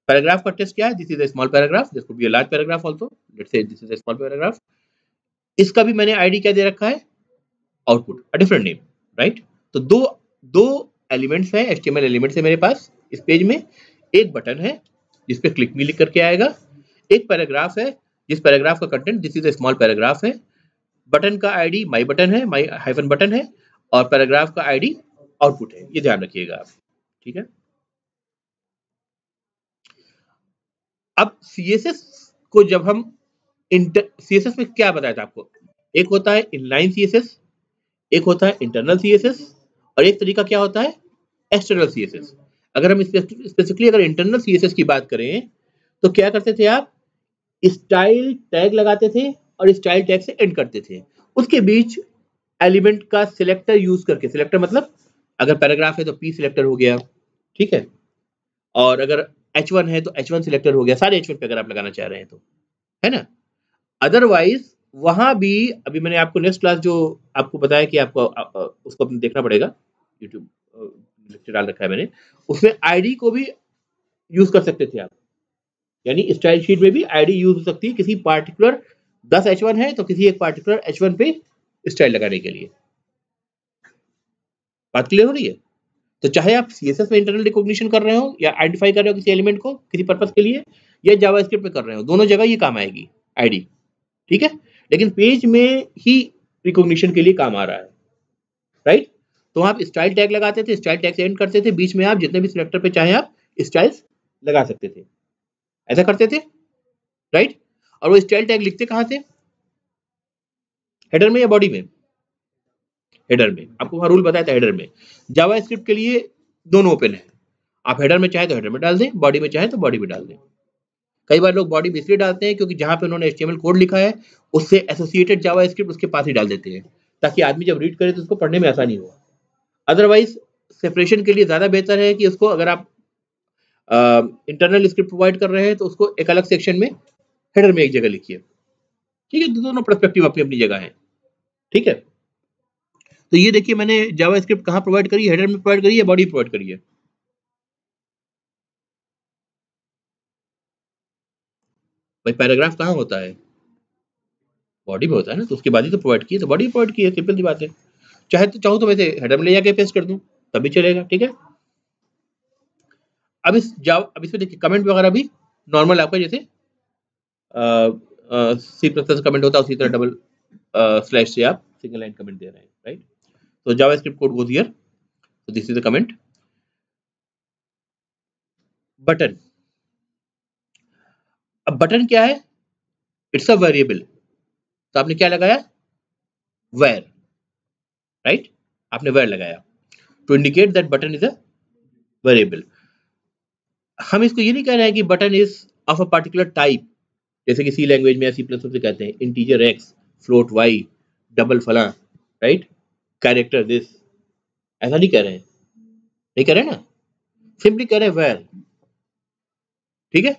Paragraph का टेस्ट क्या है? This is a small paragraph, this could be a large paragraph also, let's say this is a small paragraph. इसका भी मैंने आईडी क्या दे रखा है? Output, a different name, right. तो दो दो एलिमेंट्स हैं, एचटीएमएल एलिमेंट्स है मेरे पास इस पेज में। एक बटन है जिस पे क्लिक मी लिख करके आएगा, एक पैराग्राफ है जिस पैराग्राफ का content this is a small paragraph है, बटन का आईडी माई बटन है, माई हाइफन बटन है, और पैराग्राफ का आईडी आउटपुट है, ये ध्यान रखिएगा आप, ठीक है। अब सीएसएस को जब हम सीएसएस में क्या बताया था आपको, एक होता है इनलाइन सीएसएस, एक होता है इंटरनल सीएसएस, और एक तरीका क्या होता है एक्सटर्नल सीएसएस। अगर हम स्पेसिफिकली अगर इंटरनल सीएसएस की बात करें तो क्या करते थे आप, स्टाइल टैग लगाते थे और स्टाइल टैग से एंड करते थे, उसके बीच एलिमेंट का सिलेक्टर यूज करके, सिलेक्टर मतलब अगर पैराग्राफ है तो पी सिलेक्टर हो गया, ठीक है, और अगर H1 है तो H1 सिलेक्टर हो गया, सारे H1 पे अगर आप लगाना चाह रहे हैं तो, है ना। अदरवाइज वहां भी अभी मैंने आपको नेक्स्ट क्लास जो आपको बताया कि आपको उसको अपने देखना पड़ेगा, यूट्यूब लेक्चर डाल रखा है मैंने, उसमें आईडी को भी यूज कर सकते थे आप, यानी स्टाइल शीट में भी आईडी यूज हो सकती है किसी पार्टिकुलर 10 H1 है तो किसी एक पार्टिकुलर H1 पे स्टाइल लगाने के लिए। बात क्लियर हो रही है? तो चाहे आप सीएसएस में इंटरनल रिकॉग्निशन कर रहे हो या आइडेंटिफाई कर रहे हो किसी एलिमेंट को किसी पर्पस के लिए, या जावास्क्रिप्ट में कर रहे हो, दोनों जगह ये काम आएगी आईडी, ठीक है। लेकिन पेज में ही रिकॉग्निशन के लिए काम आ रहा है, राइट। तो आप स्टाइल टैग लगाते थे, स्टाइल टैग से एंड करते थे, बीच में आप जितने भी सिलेक्टर पे चाहे आप स्टाइल्स लगा सकते थे, ऐसा करते थे, राइट। और वो स्टाइल टैग लिखते कहाँ थे, हेडर में या बॉडी में? हेडर में। आपको वहां रूल बताया था हेडर में। जावा स्क्रिप्ट के लिए दोनों ओपन है, आप हेडर में चाहे तो हेडर में डाल दें, बॉडी में चाहे तो बॉडी में डाल दें। कई बार लोग बॉडी में इसलिए डालते हैं क्योंकि जहां पे उन्होंने HTML कोड लिखा है उससे एसोसिएटेड जावास्क्रिप्ट उसके पास ही डाल देते हैं, ताकि आदमी जब रीड करे तो उसको पढ़ने में आसानी हो। अदरवाइज सेपरेशन के लिए ज्यादा बेहतर है कि उसको, अगर आप इंटरनल स्क्रिप्ट प्रोवाइड कर रहे हैं तो उसको एक अलग सेक्शन में हेडर में एक जगह लिखिए। ठीक है, दोनों पर्सपेक्टिव अपनी अपनी जगह है। ठीक है, तो ये देखिए मैंने जावास्क्रिप्ट कहाँ प्रोवाइड करी है, हेडर में प्रोवाइड करी है, बॉडी प्रोवाइड करी है। भाई पैराग्राफ कहाँ होता है, बॉडी में होता है ना, तो उसके बाद ही तो प्रोवाइड की है, तो बॉडी प्रोवाइड की है, सिंपल सी बात है। चाहूँ तो वैसे हेडर में ले जाके पेस्ट कर दूं तभी चलेगा। ठीक है, अब इसमें देखिए कमेंट वगैरह भी नॉर्मल आपका जैसे सी प्लस प्लस कमेंट होता है उसी तरह डबल स्लैश से आप सिंगल लाइन कमेंट दे रहे हैं, राइट। तो JavaScript code goes here, so this is the comment. Button, अब बटन क्या है, इट्स अ वेरिएबल, तो आपने क्या लगाया, वेर, राइट, आपने वेर लगाया to indicate that button is a variable. हम इसको ये नहीं कह रहे हैं कि button is of a particular type, जैसे कि सी लैंग्वेज में या सी प्लस से कहते हैं integer X, float Y, double फला, राइट, कैरेक्टर दिस, ऐसा नहीं कह रहे हैं, नहीं कह रहे ना, सिंपली कह रहे हैं वेर। ठीक है,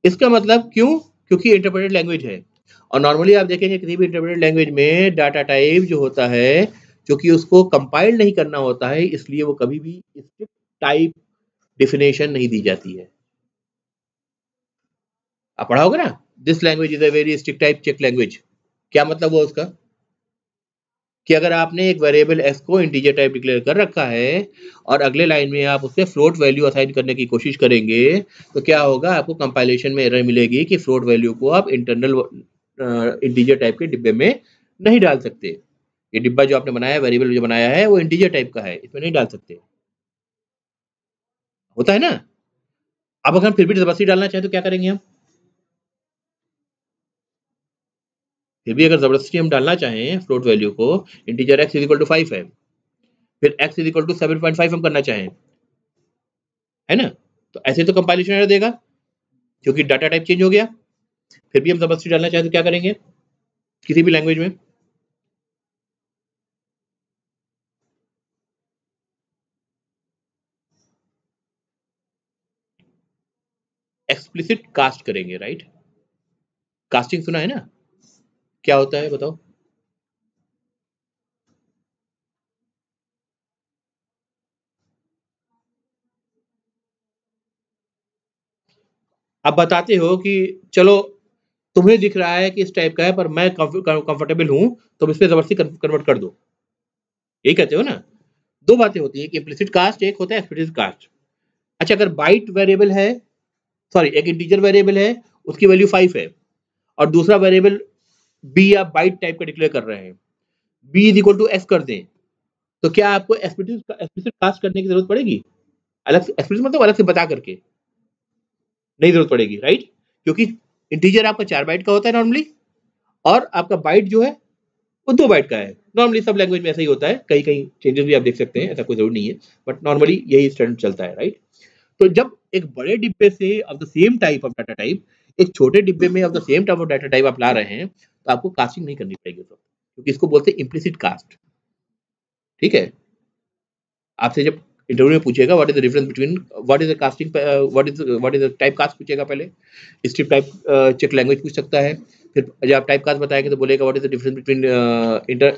इसका मतलब क्यों, क्योंकि इंटरप्रेटेड लैंग्वेज है, और नॉर्मली आप देखेंगे किसी भी इंटरप्रेटेड लैंग्वेज में डाटा टाइप जो होता है, क्योंकि उसको कंपाइल नहीं करना होता है, इसलिए वो कभी भी स्ट्रिक्ट टाइप डिफिनेशन नहीं दी जाती है। आप पढ़ा होगा ना, this language is a very strict type check language, क्या मतलब हुआ उसका, कि अगर आपने एक वेरिएबल एक्स को इंटीजर टाइप डिक्लेयर कर रखा है और अगले लाइन में आप उससे फ्लोट वैल्यू असाइन करने की कोशिश करेंगे, तो क्या होगा, आपको कंपाइलेशन में एरर मिलेगी कि फ्लोट वैल्यू को आप इंटरनल इंटीजर टाइप के डिब्बे में नहीं डाल सकते। ये डिब्बा जो आपने बनाया है, वेरिएबल जो बनाया है, वो इंटीजर टाइप का है, इसमें नहीं डाल सकते, होता है ना। अब अगर हम फिर भी जबरदस्ती डालना चाहें तो क्या करेंगे हम, फिर भी अगर जबरदस्ती हम डालना चाहें फ्लोट वैल्यू को, integer X is equal to 5 है, फिर एक्स इज इक्वल टू 7.5 हम करना चाहें, है ना, तो ऐसे तो कंपाइलेशन एरर देगा क्योंकि डाटा टाइप चेंज हो गया। फिर भी हम जबरदस्ती डालना चाहें तो क्या करेंगे, किसी भी लैंग्वेज में, एक्सप्लिसिट कास्ट करेंगे, राइट। कास्टिंग सुना है ना, क्या होता है बताओ। आप बताते हो कि चलो तुम्हें दिख रहा है कि इस टाइप का है पर मैं कंफर्टेबल हूं, तुम इस पे जबरदस्ती कन्वर्ट कर दो, यही कहते हो ना। दो बातें होती है, एक इम्प्लिसिट कास्ट, एक होता है एक्सप्लिसिट कास्ट। अच्छा, अगर बाइट वेरिएबल है, सॉरी एक इंटीजर वेरिएबल है, उसकी वैल्यू 5 है, और दूसरा वेरिएबल बी या बाइट टाइप का डिक्लेयर कर रहे हैं, B is equal to S कर दें, तो क्या आपको एक्सप्लिसिट कास्ट करने की जरूरत पड़ेगी, अलग से, एक्सप्लिसिट मतलब अलग से बता करके, नहीं जरूरत पड़ेगी, राइट, क्योंकि इंटीजर आपका 4 बाइट का होता है नॉर्मली, और आपका बाइट जो है वो 2 बाइट का है। नॉर्मली सब लैंग्वेज में ऐसा ही होता है, कई कई चेंजेस भी आप देख सकते हैं, ऐसा कोई जरूरी नहीं है, बट नॉर्मली यही स्टैंडर्ड चलता है, राइट। तो जब एक बड़े डिब्बे से of the same type of data type एक छोटे डिब्बे में of the same type of data type आप ला रहे हैं, तो आपको कास्टिंग नहीं करनी पड़ेगी, क्योंकि इसको बोलते हैं इम्प्लिसिट कास्ट। ठीक है, आपसे जब इंटरव्यू में पूछेगा what is the difference between, what is the casting, what is the type cast पूछेगा, पहले स्ट्रिप टाइप चेक लैंग्वेज पूछ सकता है, फिर जब आप टाइप कास्ट बताएंगे तो बोलेगा what is the difference between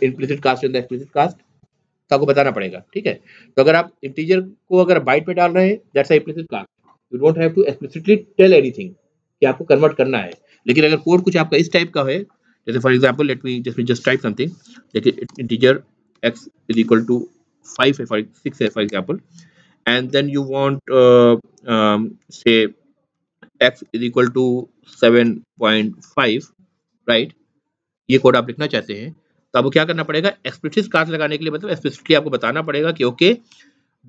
implicit cast and the explicit cast, तो आपको बताना पड़ेगा। ठीक है, तो अगर आप इंटीजर को अगर बाइट में डाल रहे हैं, that's a implicit cast, you don't have to explicitly tell anything कि आपको कन्वर्ट करना है। लेकिन अगर कोड कुछ आपका इस टाइप का है, जैसे for example let me just type something, देखिए integer x is equal to 5 है, 6 है for example, and then you want say x is equal to 7.5, right, ये कोड आप लिखना चाहते हैं, तो आपको क्या करना पड़ेगा, एक्सप्लिसिट कास्ट लगाने के लिए, मतलब एक्सप्लिसिटली आपको बताना पड़ेगा कि okay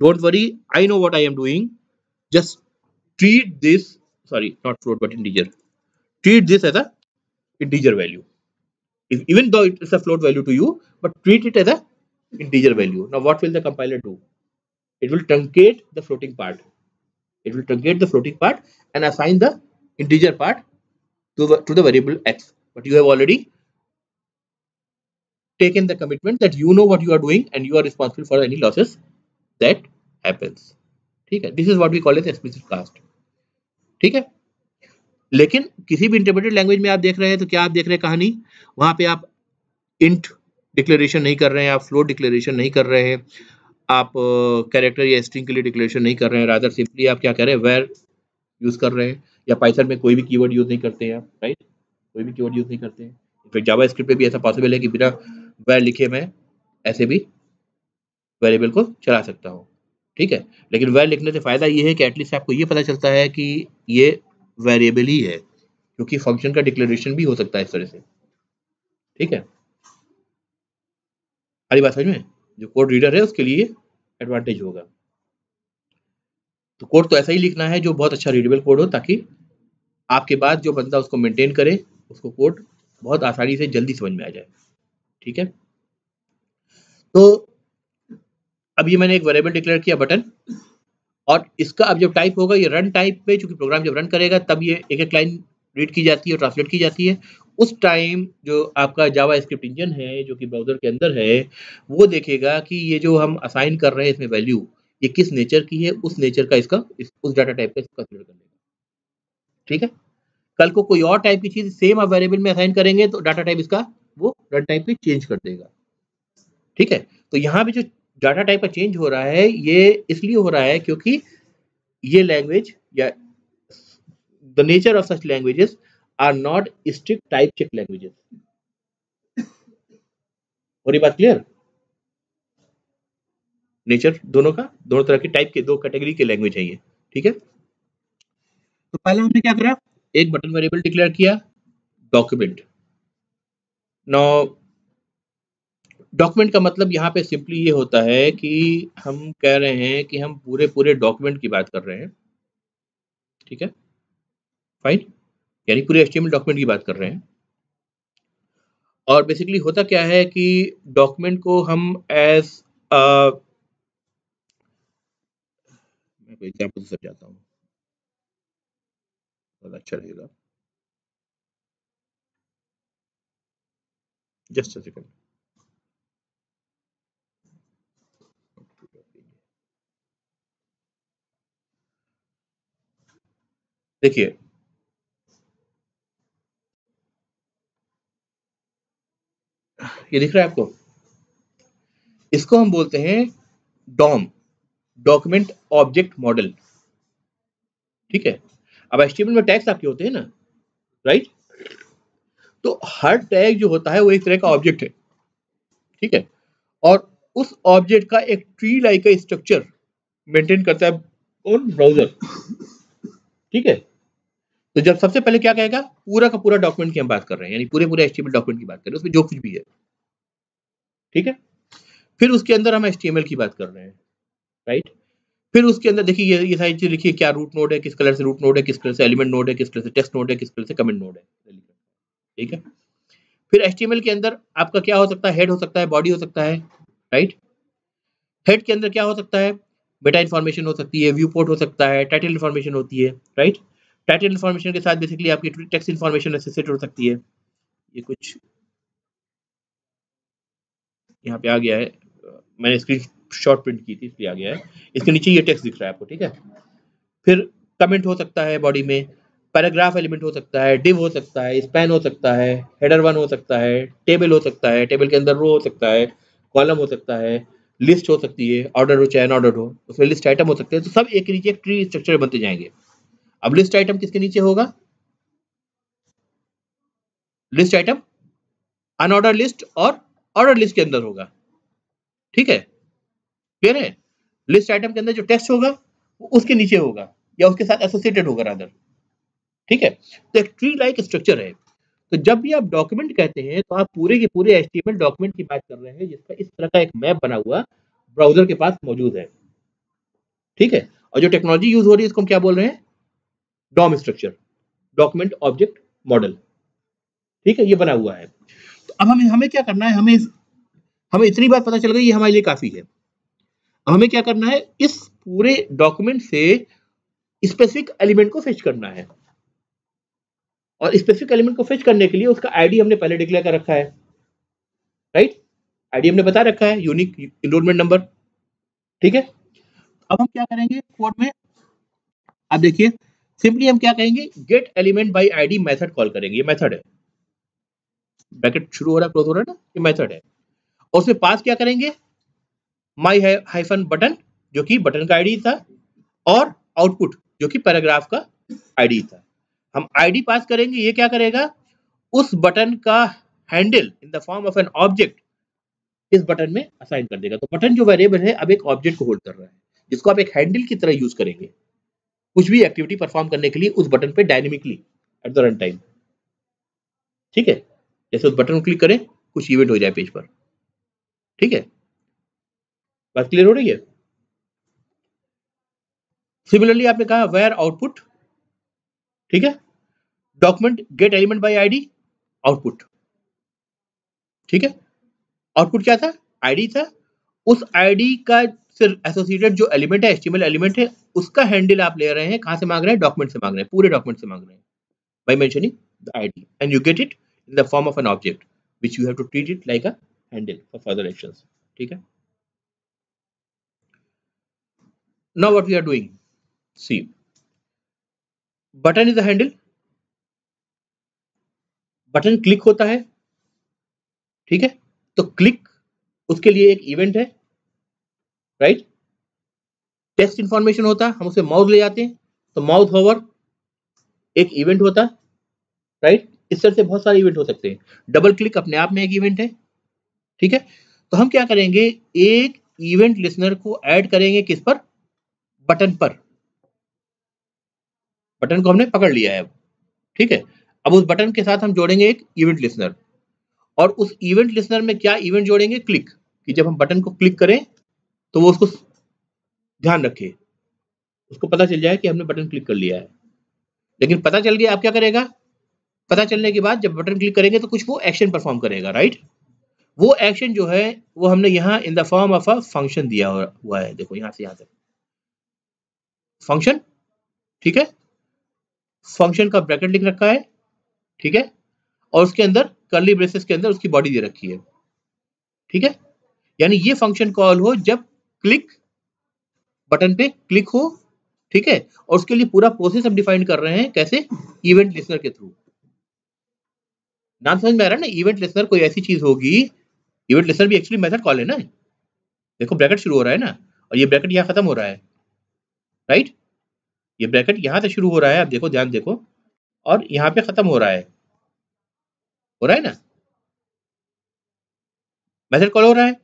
don't worry, I know what I am doing, just treat this, sorry not float but integer, treat this as a integer value, even though it's a float value to you, but treat it as a integer value. Now what will the compiler do, it will truncate the floating part, It will truncate the floating part and assign the integer part to the variable x. But you have already taken the commitment that you know what you are doing and you are responsible for any losses that happens. ठीक है, this is what we call as explicit cast. ठीक है, लेकिन किसी भी interpreted language में आप देख रहे हैं तो क्या आप देख रहे हैं कहानी, वहां पे आप इंट डिक्लेरेशन नहीं कर रहे हैं, आप फ्लोट डिक्लेरेशन नहीं कर रहे हैं, आप कैरेक्टर या स्ट्रिंग के लिए डिक्लेरेशन नहीं कर रहे हैं, रादर सिंपली आप क्या कर रहे हैं, वेर यूज कर रहे हैं, या पाइथन में कोई भी कीवर्ड यूज नहीं करते हैं, राइट, कोई भी कीवर्ड यूज नहीं करते हैं. इनफैक्ट जावा स्क्रिप्ट में भी ऐसा पॉसिबल है कि बिना वेर लिखे मैं ऐसे भी वेरिएबल को चला सकता हूँ. ठीक है, लेकिन वेर लिखने से फायदा ये है कि एटलीस्ट आपको ये पता चलता है कि ये वेरिएबल ही है, क्योंकि फंक्शन का डिक्लेरेशन भी हो सकता है इस तरह से. ठीक है, सारी बात समझ में, जो कोड रीडर है उसके लिए एडवांटेज होगा. तो कोड तो ऐसा ही लिखना है जो बहुत अच्छा रीडेबल कोड हो, ताकि आपके बाद जो बंदा उसको मेंटेन करे उसको कोड बहुत आसानी से जल्दी समझ में आ जाए. ठीक है, तो अब ये मैंने एक वेरिएबल डिक्लेयर किया बटन, और इसका अब जब टाइप होगा ये रन टाइप पे, चूंकि प्रोग्राम जब रन करेगा तब ये एक एक लाइन रीड की जाती है और ट्रांसलेट की जाती है. उस टाइम जो आपका जावा स्क्रिप्ट इंजन है जो कि ब्राउजर के अंदर है, वो देखेगा कि ये जो हम असाइन कर रहे हैं इसमें वैल्यू ये किस नेचर की है, उस नेचर का इसका उस डाटा टाइप का इसका कंसीडर कर लेगा. ठीक है, कल को कोई और टाइप की चीज सेम आप वेरिएबल में असाइन करेंगे तो डाटा टाइप इसका वो रन टाइप पे चेंज कर देगा. ठीक है, तो यहाँ पे जो डाटा टाइप का चेंज हो रहा है ये इसलिए हो रहा है क्योंकि ये लैंग्वेज या the nature of such languages are not strict type check languages. और ये बात क्लियर, नेचर दोनों तरह के टाइप के दो कैटेगरी के लैंग्वेज है ये. ठीक है, तो पहले हमने क्या करा, एक बटन वेरिएबल डिक्लेयर किया डॉक्यूमेंट. नाउ डॉक्यूमेंट का मतलब यहाँ पे सिंपली ये होता है कि हम कह रहे हैं कि हम पूरे डॉक्यूमेंट की बात कर रहे हैं. ठीक है, फाइन, यानी पूरे HTML डॉक्यूमेंट की बात कर रहे हैं. और बेसिकली होता क्या है कि डॉक्यूमेंट को हम एज मैं कोई एग्जांपल से समझाता हूँ, ज़्यादा अच्छा रहेगा. Just a second. देखिए, ये दिख रहा है आपको, इसको हम बोलते हैं डॉम, डॉक्यूमेंट ऑब्जेक्ट मॉडल. ठीक है, अब HTML में टैग्स आपके होते हैं ना, राइट, तो हर टैग जो होता है वो एक तरह का ऑब्जेक्ट है. ठीक है, और उस ऑब्जेक्ट का एक ट्री लाइक का स्ट्रक्चर मेंटेन करता है ऑन ब्राउजर. ठीक है, तो जब सबसे पहले क्या कहेगा, पूरा का पूरा डॉक्यूमेंट की हम बात कर रहे हैं, यानी पूरे HTML डॉक्यूमेंट की बात कर रहे हैं, उसमें जो कुछ भी है. ठीक है, फिर उसके अंदर हम HTML की बात कर रहे हैं, राइट. फिर उसके अंदर देखिए ये सारी चीज लिखिए, क्या रूट नोड है, किस कलर से रूट नोड है, किस कलर से एलिमेंट नोड है, किस कलर से टेक्स्ट नोड है, किस कलर से कमेंट नोड है. ठीक है, फिर HTML के अंदर आपका क्या हो सकता है, हेड हो सकता है, बॉडी हो सकता है, राइट. हेड के अंदर क्या हो सकता है, मेटा इन्फॉर्मेशन हो सकती है, व्यू पोर्ट हो सकता है, टाइटल इन्फॉर्मेशन होती है, राइट. टाइटल इन्फॉर्मेशन के साथ बेसिकली आपकी टेक्स्ट इन्फॉर्मेशन एसोसिएटेड हो सकती है. ये कुछ यहाँ पे आ गया है, मैंने स्क्रीन शॉट प्रिंट की थी इसलिए आ गया है. इसके नीचे ये टेक्स्ट दिख रहा है आपको. ठीक है, फिर कमेंट हो सकता है बॉडी में, पैराग्राफ एलिमेंट हो सकता है, डिव हो सकता है, स्पैन हो सकता है, हेडर वन हो सकता है, टेबल हो सकता है, टेबल के अंदर रो हो सकता है, कॉलम हो सकता है, लिस्ट हो सकती है, ऑर्डर हो चाहे अनऑर्डर हो, उसमें लिस्ट आइटम हो सकते हैं. तो सब एक नीचे एक ट्री स्ट्रक्चर बनते जाएंगे. अब लिस्ट आइटम किसके नीचे होगा, लिस्ट आइटम अनऑर्डर लिस्ट और ऑर्डर लिस्ट के अंदर होगा. ठीक है, क्लियर है. लिस्ट आइटम के अंदर जो टेक्स्ट होगा वो उसके नीचे होगा या उसके साथ एसोसिएटेड होगा रादर. ठीक है, तो एक ट्री लाइक स्ट्रक्चर है. तो जब भी आप डॉक्यूमेंट कहते हैं तो आप पूरे के पूरे HTML डॉक्यूमेंट की बात कर रहे हैं जिसका इस तरह का एक मैप बना हुआ ब्राउजर के पास मौजूद है. ठीक है, और जो टेक्नोलॉजी यूज हो रही है इसको हम क्या बोल रहे हैं, DOM structure, document object model. ठीक है, ये बना हुआ है. तो अब हमें क्या करना है, हमें इतनी बात पता चल गई, ये हमारे लिए काफी है. अब हमें क्या करना है, इस पूरे डॉक्यूमेंट से स्पेसिफिक एलिमेंट को फेच करना है, और स्पेसिफिक एलिमेंट को फेच करने के लिए उसका आईडी हमने पहले डिक्लेयर कर रखा है, राइट। आईडी हमने बता रखा है, यूनिक इनरोलमेंट नंबर, ठीक है। अब हम क्या करेंगे कोड में, अब देखिए सिंपली हम क्या कहेंगे, gate element by ID method call करेंगे, ये मेथड है, ब्रैकेट शुरू हो रहा है क्लोज हो रहा है ना, ये मेथड है। और उसमें पास क्या करेंगे, माई हाइफन बटन जो कि बटन का आईडी था, और आउटपुट जो कि पैराग्राफ का आईडी था। हम आईडी पास करेंगे, ये क्या करेगा, उस बटन का handle in the form of an object इस बटन में असाइन कर देगा। तो बटन जो वेरिएबल है अब एक ऑब्जेक्ट को होल्ड कर रहा है, जिसको आप एक हैंडल की तरह यूज करेंगे कुछ भी एक्टिविटी परफॉर्म करने के लिए उस बटन पे dynamically at the run time, ठीक है। जैसे उस बटन को क्लिक करें कुछ इवेंट हो जाए पेज पर, ठीक है। बात क्लियर हो रही है। सिमिलरली आपने कहा वेयर आउटपुट, ठीक है, document gate element by ID output, ठीक है। आउटपुट क्या था, आईडी था, उस आईडी का से एसोसिएटेड जो एलिमेंट है, एचटीएमएल एलिमेंट है, उसका हैंडल आप ले रहे हैं, कहां से मांग रहे हैं, डॉक्यूमेंट से मांग रहे हैं, पूरे डॉक्यूमेंट से मांग रहे हैं by mentioning the ID, and you get it in the form of an object which you have to treat it like a handle for further actions, ठीक है। Now what we are doing, see, button is a handle, button click होता है, ठीक है। तो click उसके लिए एक इवेंट है, राइट। टेक्स्ट इंफॉर्मेशन होता है, हम उसे माउस ले जाते हैं, तो माउस होवर एक इवेंट होता है, राइट। इस तरह से बहुत सारे इवेंट हो सकते हैं। डबल क्लिक अपने आप में एक इवेंट है, ठीक है। तो हम क्या करेंगे, एक इवेंट लिसनर को ऐड करेंगे किस पर, बटन पर। बटन को हमने पकड़ लिया है अब, ठीक है। अब उस बटन के साथ हम जोड़ेंगे एक इवेंट लिसनर, और उस इवेंट लिसनर में क्या इवेंट जोड़ेंगे, क्लिक, कि जब हम बटन को क्लिक करें तो वो उसको ध्यान रखे, उसको पता चल जाए कि हमने बटन क्लिक कर लिया है। लेकिन पता चल गया, अब क्या करेगा, पता चलने के बाद जब बटन क्लिक करेंगे तो कुछ वो एक्शन परफॉर्म करेगा, राइट। वो एक्शन जो है वो हमने यहाँ in the form of a function दिया हुआ है, देखो यहाँ से यहाँ तक फंक्शन, ठीक है। फंक्शन का ब्रैकेट लिख रखा है, ठीक है, और उसके अंदर कर्ली ब्रेसेस के अंदर उसकी बॉडी दे रखी है, ठीक है। यानी ये फंक्शन कॉल हो जब क्लिक, बटन पे क्लिक हो, ठीक है। और उसके लिए पूरा प्रोसेस हम डिफाइन कर रहे हैं, कैसे, इवेंट लिसनर के थ्रू। नाम समझ में आ रहा है ना, इवेंट लिसनर कोई ऐसी चीज होगी, इवेंट लिसनर भी एक्चुअली मेथड कॉल है ना, देखो ब्रैकेट शुरू हो रहा है ना, और ये ब्रैकेट यहाँ खत्म हो रहा है, राइट। ये ब्रैकेट यहाँ से शुरू हो रहा है, आप देखो, ध्यान देखो, और यहाँ पे खत्म हो रहा है ना, मेथड कॉल हो रहा है।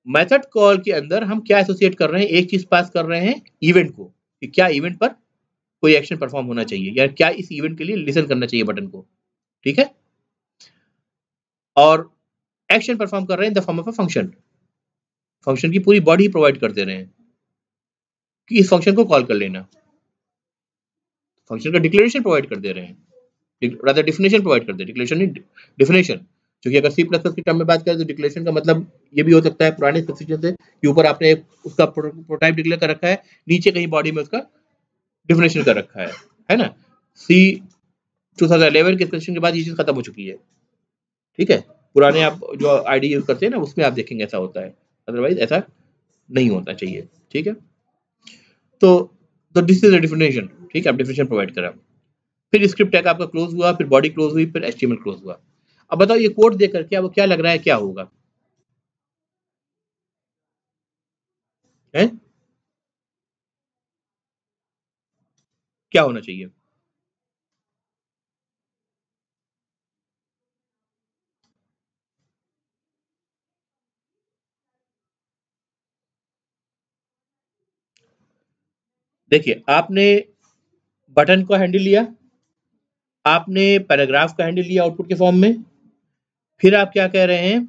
मेथड कॉल के अंदर हम क्या एसोसिएट कर रहे हैं, एक चीज पास कर रहे हैं, इवेंट को, कि क्या इवेंट पर कोई एक्शन परफॉर्म होना चाहिए, या क्या इस इवेंट के लिए लिसन करना चाहिए बटन को, ठीक है। और एक्शन परफॉर्म कर रहे हैं in the form of a function, function की पूरी बॉडी प्रोवाइड कर दे रहे हैं कि इस फंक्शन को कॉल कर लेना, फंक्शन का डिक्लेरेशन प्रोवाइड कर दे रहे हैं, रादर डिफिनेशन प्रोवाइड कर दे, डिक्लेरेशन नहीं डिफिनेशन। क्योंकि अगर सी प्लस प्लस की टर्म में बात करें तो डिक्लेरेशन का मतलब ये भी हो सकता है पुराने स्पेसिफिकेशन से कि ऊपर आपने उसका प्रोटाइप डिक्लेयर कर रखा है, नीचे कहीं बॉडी में उसका डिफिनेशन कर रखा है ना। सी 2011 के स्पेसिफिकेशन के बाद ये चीज खत्म हो चुकी है, ठीक है। पुराने आप जो आईडी यूज करते हैं ना उसमें आप देखेंगे ऐसा होता है, अदरवाइज ऐसा नहीं होना चाहिए, ठीक है। तो दिस इज द डिफिनेशन, ठीक है, आप डिफिनेशन प्रोवाइड करा, फिर स्क्रिप्ट टैग आपका क्लोज हुआ, फिर बॉडी क्लोज हुई, फिर एचटीएमएल क्लोज हुआ। अब बताओ ये कोड देख करके आपको क्या लग रहा है क्या होगा, है क्या होना चाहिए। देखिए आपने बटन का हैंडल लिया, आपने पैराग्राफ का हैंडल लिया आउटपुट के फॉर्म में, फिर आप क्या कह रहे हैं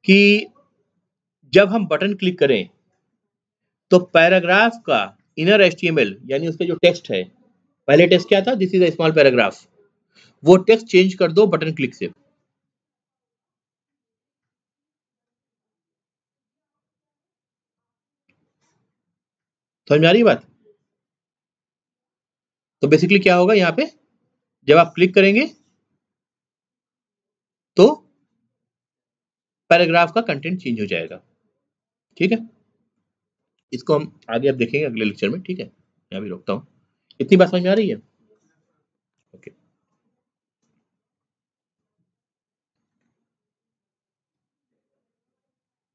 कि जब हम बटन क्लिक करें तो पैराग्राफ का इनर एचटीएमएल यानी उसका जो टेक्स्ट है, पहले टेक्स्ट क्या था, this is a small paragraph, वो टेक्स्ट चेंज कर दो बटन क्लिक से। समझ में आ रही है बात, तो बेसिकली क्या होगा यहाँ पे, जब आप क्लिक करेंगे तो पैराग्राफ का कंटेंट चेंज हो जाएगा। ठीक है, इसको हम आगे अब देखेंगे अगले लेक्चर में। ठीक है, यहाँ भी रोकता हूँ। इतनी बात समझ में आ रही है?